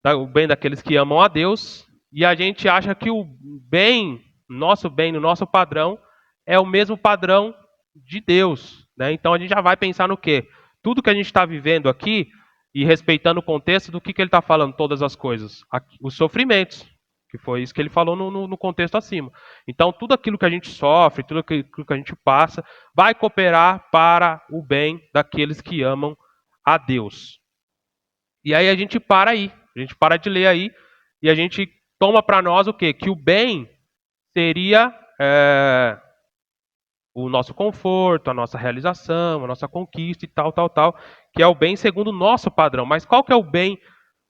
o bem daqueles que amam a Deus, e a gente acha que o bem, no nosso padrão, é o mesmo padrão de Deus, né? Então a gente já vai pensar no quê? Tudo que a gente está vivendo aqui, e respeitando o contexto do que ele está falando, todas as coisas, os sofrimentos. Que foi isso que ele falou no contexto acima. Então, tudo aquilo que a gente sofre, tudo aquilo que a gente passa, vai cooperar para o bem daqueles que amam a Deus. E aí a gente para aí, a gente para de ler aí, e a gente toma para nós o quê? Que o bem seria o nosso conforto, a nossa realização, a nossa conquista e tal, tal, tal, que é o bem segundo o nosso padrão. Mas qual que é o bem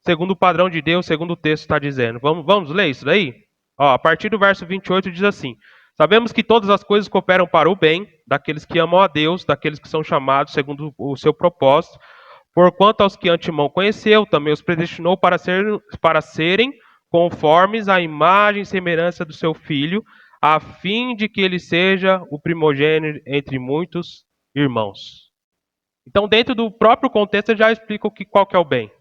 segundo o padrão de Deus, segundo o texto está dizendo? Vamos ler isso daí? Ó, a partir do verso 28 diz assim: Sabemos que todas as coisas cooperam para o bem daqueles que amam a Deus, daqueles que são chamados segundo o seu propósito. Porquanto aos que antemão conheceu, também os predestinou para serem conformes à imagem e semelhança do seu Filho, a fim de que ele seja o primogênito entre muitos irmãos. Então, dentro do próprio contexto, eu já explico qual que é o bem.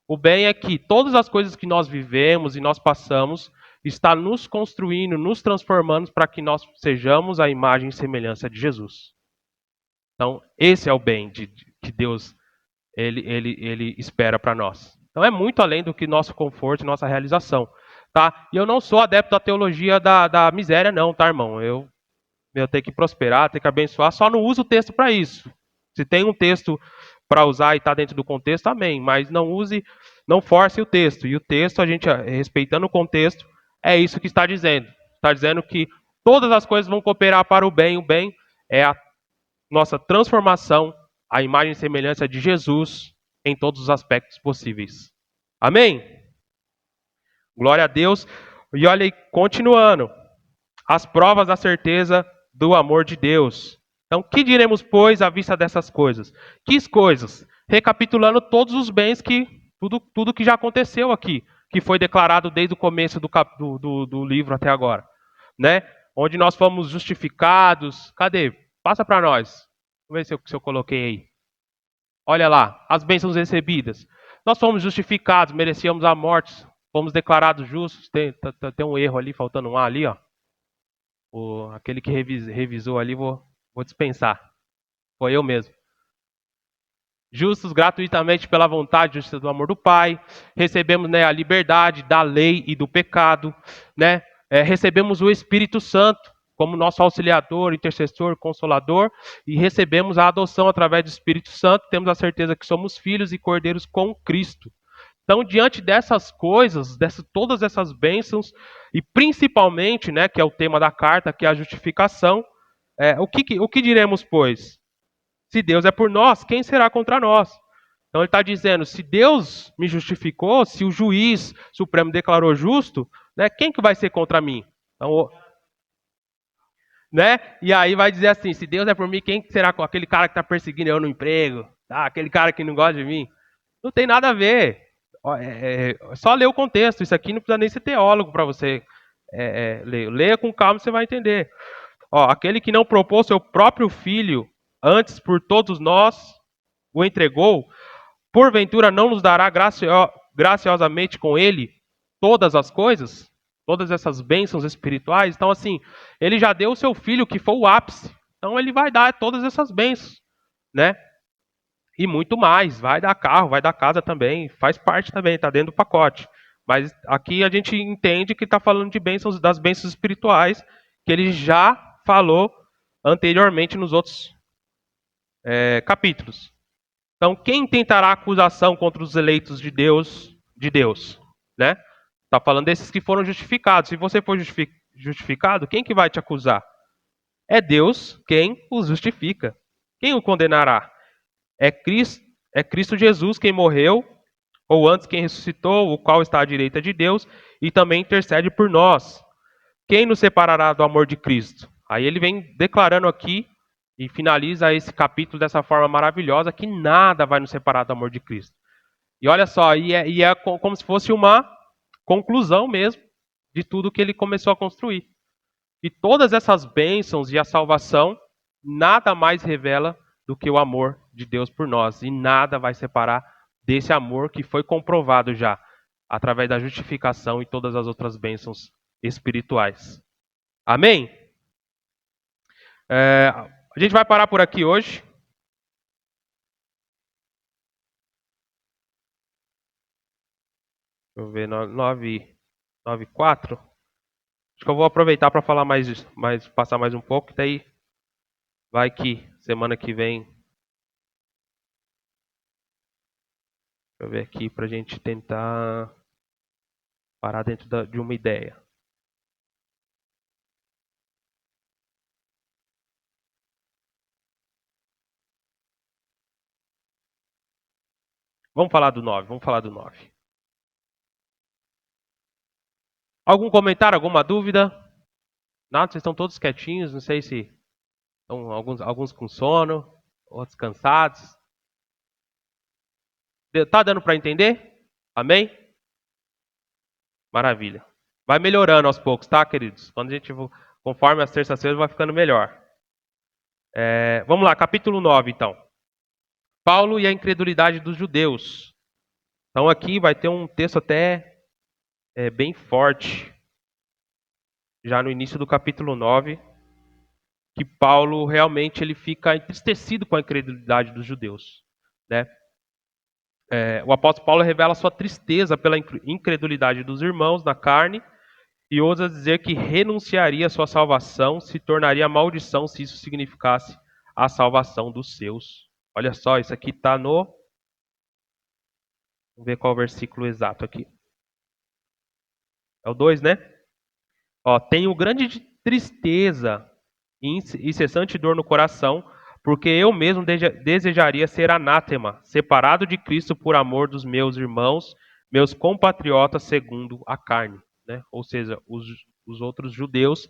O bem é que todas as coisas que nós vivemos e nós passamos está nos construindo, nos transformando para que nós sejamos a imagem e semelhança de Jesus. Então, esse é o bem que Deus ele espera para nós. Então, é muito além do que nosso conforto e nossa realização. Tá? E eu não sou adepto da teologia da miséria, não, tá, irmão? Eu tenho que prosperar, tenho que abençoar, só não uso o texto para isso. Se tem um texto para usar e está dentro do contexto, amém. Mas não use, não force o texto. E o texto, a gente, respeitando o contexto, é isso que está dizendo. Está dizendo que todas as coisas vão cooperar para o bem. O bem é a nossa transformação, a imagem e semelhança de Jesus em todos os aspectos possíveis. Amém? Glória a Deus. E olha aí, continuando. As provas da certeza do amor de Deus. Então, que diremos, pois, à vista dessas coisas? Que coisas? Recapitulando todos os bens tudo que já aconteceu aqui, que foi declarado desde o começo do livro até agora, né? Onde nós fomos justificados. Cadê? Passa para nós. Vamos ver se eu coloquei aí. Olha lá, as bênçãos recebidas. Nós fomos justificados, merecíamos a morte, fomos declarados justos. Tem um erro ali, faltando um A ali, ó. Aquele que revisou ali, vou dispensar. Foi eu mesmo. Justos gratuitamente pela vontade e justiça do amor do Pai. Recebemos, né, a liberdade da lei e do pecado. Né? Recebemos o Espírito Santo como nosso auxiliador, intercessor, consolador. E recebemos a adoção através do Espírito Santo. Temos a certeza que somos filhos e cordeiros com Cristo. Então, diante dessas coisas, todas essas bênçãos, e principalmente, né, que é o tema da carta, que é a justificação, o que diremos, pois? Se Deus é por nós, quem será contra nós? Então ele está dizendo, se Deus me justificou, se o juiz supremo declarou justo, né, quem que vai ser contra mim? Então, né? E aí vai dizer assim, se Deus é por mim, quem será com aquele cara que está perseguindo eu no emprego? Tá? Aquele cara que não gosta de mim? Não tem nada a ver. Só ler o contexto. Isso aqui não precisa nem ser teólogo para você ler. Leia com calma, você vai entender. Aquele que não propôs seu próprio filho, antes por todos nós o entregou, porventura não nos dará graciosamente com ele todas as coisas? Todas essas bênçãos espirituais? Então, assim, ele já deu o seu filho, que foi o ápice. Então, ele vai dar todas essas bênçãos, né? E muito mais, vai dar carro, vai dar casa também, faz parte também, está dentro do pacote. Mas aqui a gente entende que está falando de bênçãos, das bênçãos espirituais, que ele já falou anteriormente nos outros capítulos. Então, quem tentará acusação contra os eleitos de Deus, né? Está falando desses que foram justificados. Se você for justificado, quem que vai te acusar? É Deus quem os justifica. Quem o condenará? É Cristo Jesus quem morreu, ou antes quem ressuscitou, o qual está à direita de Deus, e também intercede por nós. Quem nos separará do amor de Cristo? Aí ele vem declarando aqui, e finaliza esse capítulo dessa forma maravilhosa, que nada vai nos separar do amor de Cristo. E olha só, é como se fosse uma conclusão mesmo de tudo que ele começou a construir. E todas essas bênçãos e a salvação, nada mais revela do que o amor de Deus por nós. E nada vai separar desse amor que foi comprovado já, através da justificação e todas as outras bênçãos espirituais. Amém? A gente vai parar por aqui hoje. Deixa eu ver, 9. 9:4. Acho que eu vou aproveitar para falar passar mais um pouco, daí vai que semana que vem. Deixa eu ver aqui para a gente tentar parar dentro de uma ideia. Vamos falar do 9. Algum comentário, alguma dúvida? Nada, vocês estão todos quietinhos, não sei se estão alguns com sono, outros cansados. Tá dando para entender? Amém? Maravilha. Vai melhorando aos poucos, tá, queridos? Conforme as terças-feiras vai ficando melhor. Vamos lá, capítulo 9, então. Paulo e a incredulidade dos judeus. Então aqui vai ter um texto até bem forte, já no início do capítulo 9, que Paulo realmente ele fica entristecido com a incredulidade dos judeus, né? O apóstolo Paulo revela sua tristeza pela incredulidade dos irmãos na carne e ousa dizer que renunciaria à sua salvação, se tornaria maldição se isso significasse a salvação dos seus. Olha só, isso aqui está no... Vamos ver qual é o versículo exato aqui. É o 2, né? Tenho grande tristeza e incessante dor no coração, porque eu mesmo desejaria ser anátema, separado de Cristo por amor dos meus irmãos, meus compatriotas segundo a carne, né? Ou seja, os outros judeus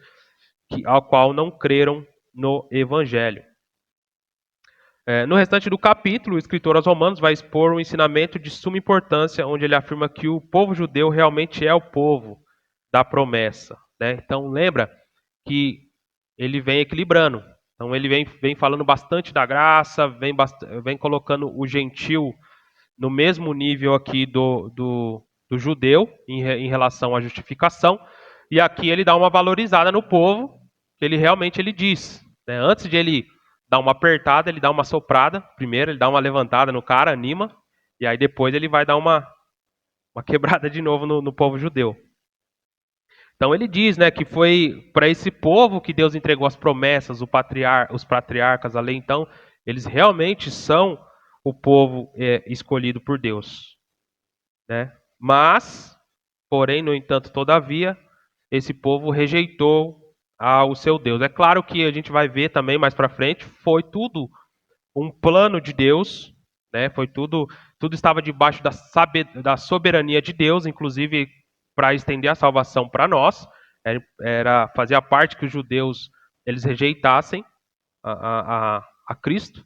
ao qual não creram no Evangelho. No restante do capítulo, o escritor aos Romanos vai expor um ensinamento de suma importância, onde ele afirma que o povo judeu realmente é o povo da promessa, né? Então lembra que ele vem equilibrando. Então ele vem falando bastante da graça, vem colocando o gentil no mesmo nível aqui do judeu em relação à justificação. E aqui ele dá uma valorizada no povo, que ele realmente diz, né? Antes de ele dar uma apertada, ele dá uma soprada. Primeiro ele dá uma levantada no cara, anima. E aí depois ele vai dar uma quebrada de novo no povo judeu. Então ele diz, né, que foi para esse povo que Deus entregou as promessas, os patriarcas, a lei. Então, eles realmente são o povo escolhido por Deus, né? Mas, porém, no entanto, todavia, esse povo rejeitou o seu Deus. É claro que a gente vai ver também mais para frente, foi tudo um plano de Deus, né? Foi tudo estava debaixo da soberania de Deus, inclusive para estender a salvação para nós. Fazia parte que os judeus eles rejeitassem a Cristo,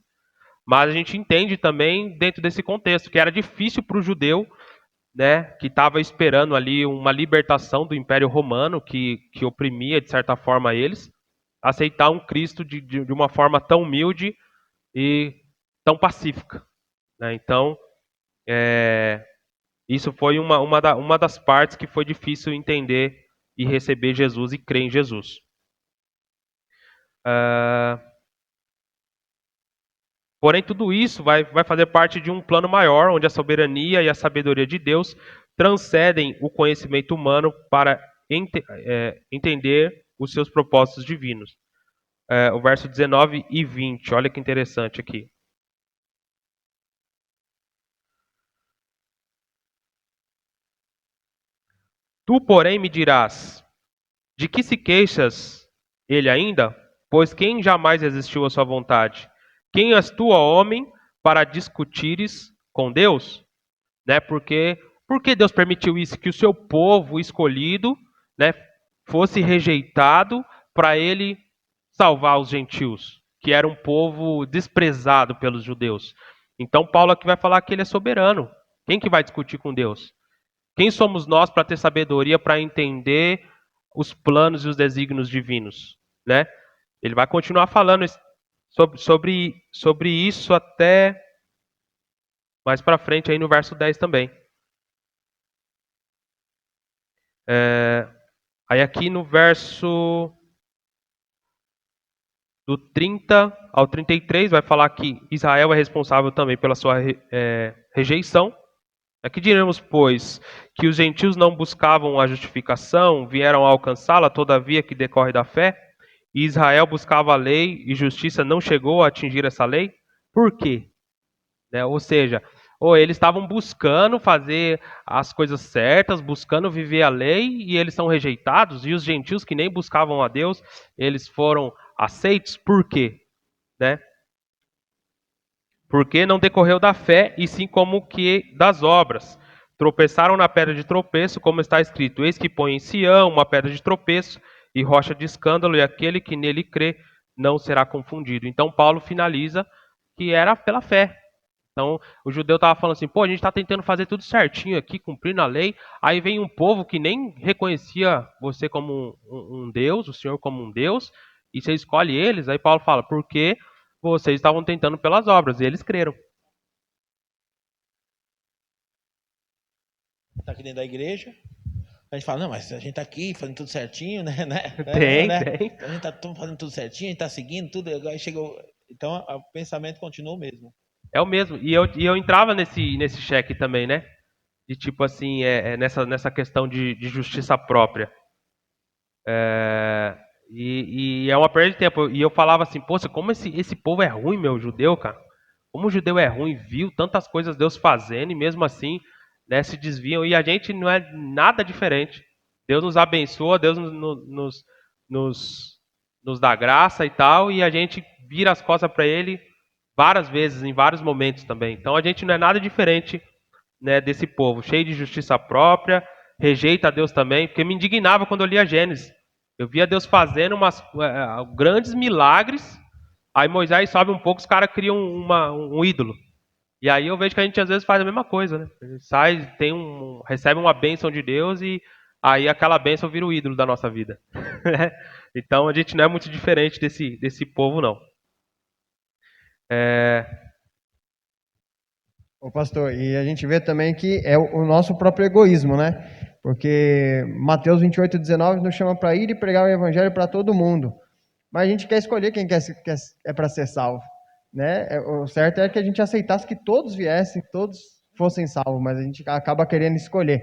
mas a gente entende também dentro desse contexto que era difícil para o judeu, né, que estava esperando ali uma libertação do Império Romano que oprimia de certa forma eles, aceitar um Cristo de uma forma tão humilde e tão pacífica, né? Então, isso foi uma das partes que foi difícil entender e receber Jesus e crer em Jesus. Porém, tudo isso vai fazer parte de um plano maior, onde a soberania e a sabedoria de Deus transcendem o conhecimento humano para entender os seus propósitos divinos. O verso 19 e 20, olha que interessante aqui. Tu, porém, me dirás, de que se queixas ele ainda? Pois quem jamais resistiu à sua vontade? Quem és tu, ó homem, para discutires com Deus? Né? Por que Deus permitiu isso? Que o seu povo escolhido, né, fosse rejeitado para ele salvar os gentios, que era um povo desprezado pelos judeus. Então Paulo aqui vai falar que ele é soberano. Quem que vai discutir com Deus? Quem somos nós para ter sabedoria para entender os planos e os desígnios divinos, né? Ele vai continuar falando sobre isso até mais para frente aí no verso 10 também. Aí aqui no verso do 30 ao 33 vai falar que Israel é responsável também pela sua rejeição, Aqui diremos, pois, que os gentios não buscavam a justificação, vieram a alcançá-la, todavia que decorre da fé, e Israel buscava a lei e justiça não chegou a atingir essa lei? Por quê? Né? Ou seja, ou eles estavam buscando fazer as coisas certas, buscando viver a lei, e eles são rejeitados, e os gentios que nem buscavam a Deus, eles foram aceitos. Por quê? Né? Porque não decorreu da fé, e sim como que das obras. Tropeçaram na pedra de tropeço, como está escrito: eis que põe em Sião uma pedra de tropeço e rocha de escândalo, e aquele que nele crê não será confundido. Então Paulo finaliza que era pela fé. Então o judeu estava falando assim: pô, a gente está tentando fazer tudo certinho aqui, cumprindo a lei. Aí vem um povo que nem reconhecia você como um Deus, o Senhor como um Deus, e você escolhe eles. Aí Paulo fala: porque vocês estavam tentando pelas obras, e eles creram. Tá aqui dentro da igreja. A gente fala, não, mas a gente tá aqui fazendo tudo certinho, né? Tem, né? tem. A gente tá fazendo tudo certinho, a gente tá seguindo tudo. Aí chegou. Então o pensamento continua o mesmo. É o mesmo. E eu entrava nesse cheque também, né? De tipo assim, nessa questão de justiça própria. E é uma perda de tempo. E eu falava assim, poxa, como esse povo é ruim, meu, judeu, cara. Como o judeu é ruim, viu tantas coisas Deus fazendo e mesmo assim, né, se desviam. E a gente não é nada diferente. Deus nos abençoa, Deus nos, nos dá graça e tal, e a gente vira as costas para Ele várias vezes, em vários momentos também. Então a gente não é nada diferente, né, desse povo, cheio de justiça própria, rejeita a Deus também, porque me indignava quando eu lia Gênesis. Eu via Deus fazendo grandes milagres, aí Moisés sobe um pouco, os caras criam um ídolo. E aí eu vejo que a gente às vezes faz a mesma coisa, né? A gente sai, recebe uma bênção de Deus e aí aquela bênção vira o ídolo da nossa vida. Então a gente não é muito diferente desse povo, não. Ô pastor, e a gente vê também que é o nosso próprio egoísmo, né? Porque Mateus 28:19 nos chama para ir e pregar o evangelho para todo mundo. Mas a gente quer escolher quem é para ser salvo, né? O certo é que a gente aceitasse que todos viessem, que todos fossem salvos, mas a gente acaba querendo escolher.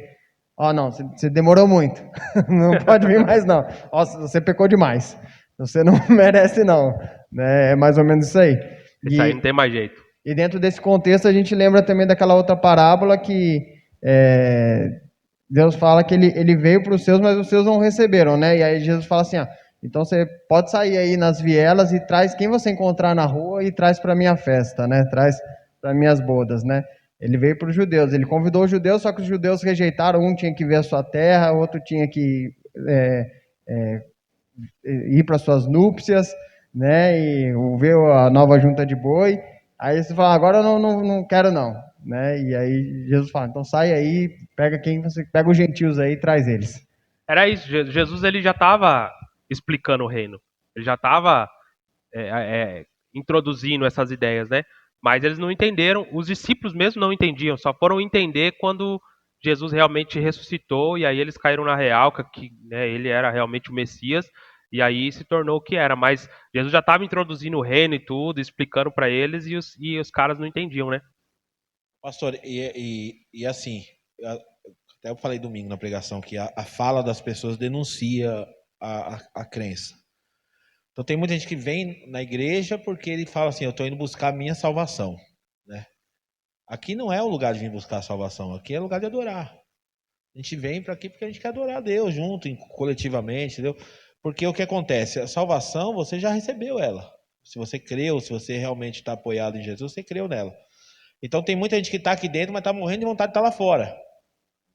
Ó, não, você demorou muito. Não pode vir mais não. Ó, você pecou demais. Você não merece não, né? É mais ou menos isso aí. Isso aí não tem mais jeito. E dentro desse contexto a gente lembra também daquela outra parábola que Deus fala que ele veio para os seus, mas os seus não receberam, né? E aí Jesus fala assim, então você pode sair aí nas vielas e traz quem você encontrar na rua e traz para minha festa, né? Traz para minhas bodas, né? Ele veio para os judeus, ele convidou os judeus, só que os judeus rejeitaram, um tinha que ver a sua terra, outro tinha que ir para suas núpcias, né? E ver a nova junta de boi. Aí você fala, agora eu não quero não, né? E aí Jesus fala, então sai aí, pega os gentios aí e traz eles. Era isso. Jesus ele já estava explicando o reino. Ele já estava introduzindo essas ideias, né? Mas eles não entenderam. Os discípulos mesmo não entendiam. Só foram entender quando Jesus realmente ressuscitou e aí eles caíram na real que né, ele era realmente o Messias e aí se tornou o que era. Mas Jesus já estava introduzindo o reino e tudo, explicando para eles e os caras não entendiam, né? Pastor, e assim, até eu falei domingo na pregação que a fala das pessoas denuncia a crença. Então tem muita gente que vem na igreja porque ele fala assim, eu estou indo buscar a minha salvação, né? Aqui não é o lugar de vir buscar a salvação, aqui é o lugar de adorar. A gente vem para aqui porque a gente quer adorar a Deus junto, coletivamente, entendeu? Porque o que acontece? A salvação, você já recebeu ela. Se você creu, se você realmente está apoiado em Jesus, você creu nela. Então tem muita gente que está aqui dentro, mas está morrendo de vontade de estar lá fora.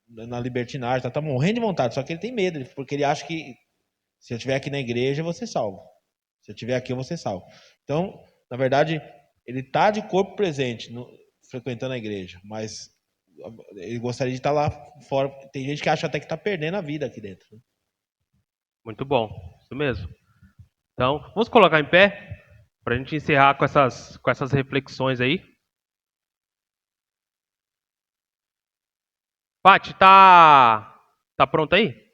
Na libertinagem, está morrendo de vontade, só que ele tem medo, porque ele acha que se eu estiver aqui na igreja, eu vou ser salvo. Se eu estiver aqui, eu vou ser salvo. Então, na verdade, ele está de corpo presente, frequentando a igreja, mas ele gostaria de estar lá fora. Tem gente que acha até que está perdendo a vida aqui dentro. Muito bom, isso mesmo. Então, vamos colocar em pé para a gente encerrar com essas reflexões aí. Paty, tá pronto aí?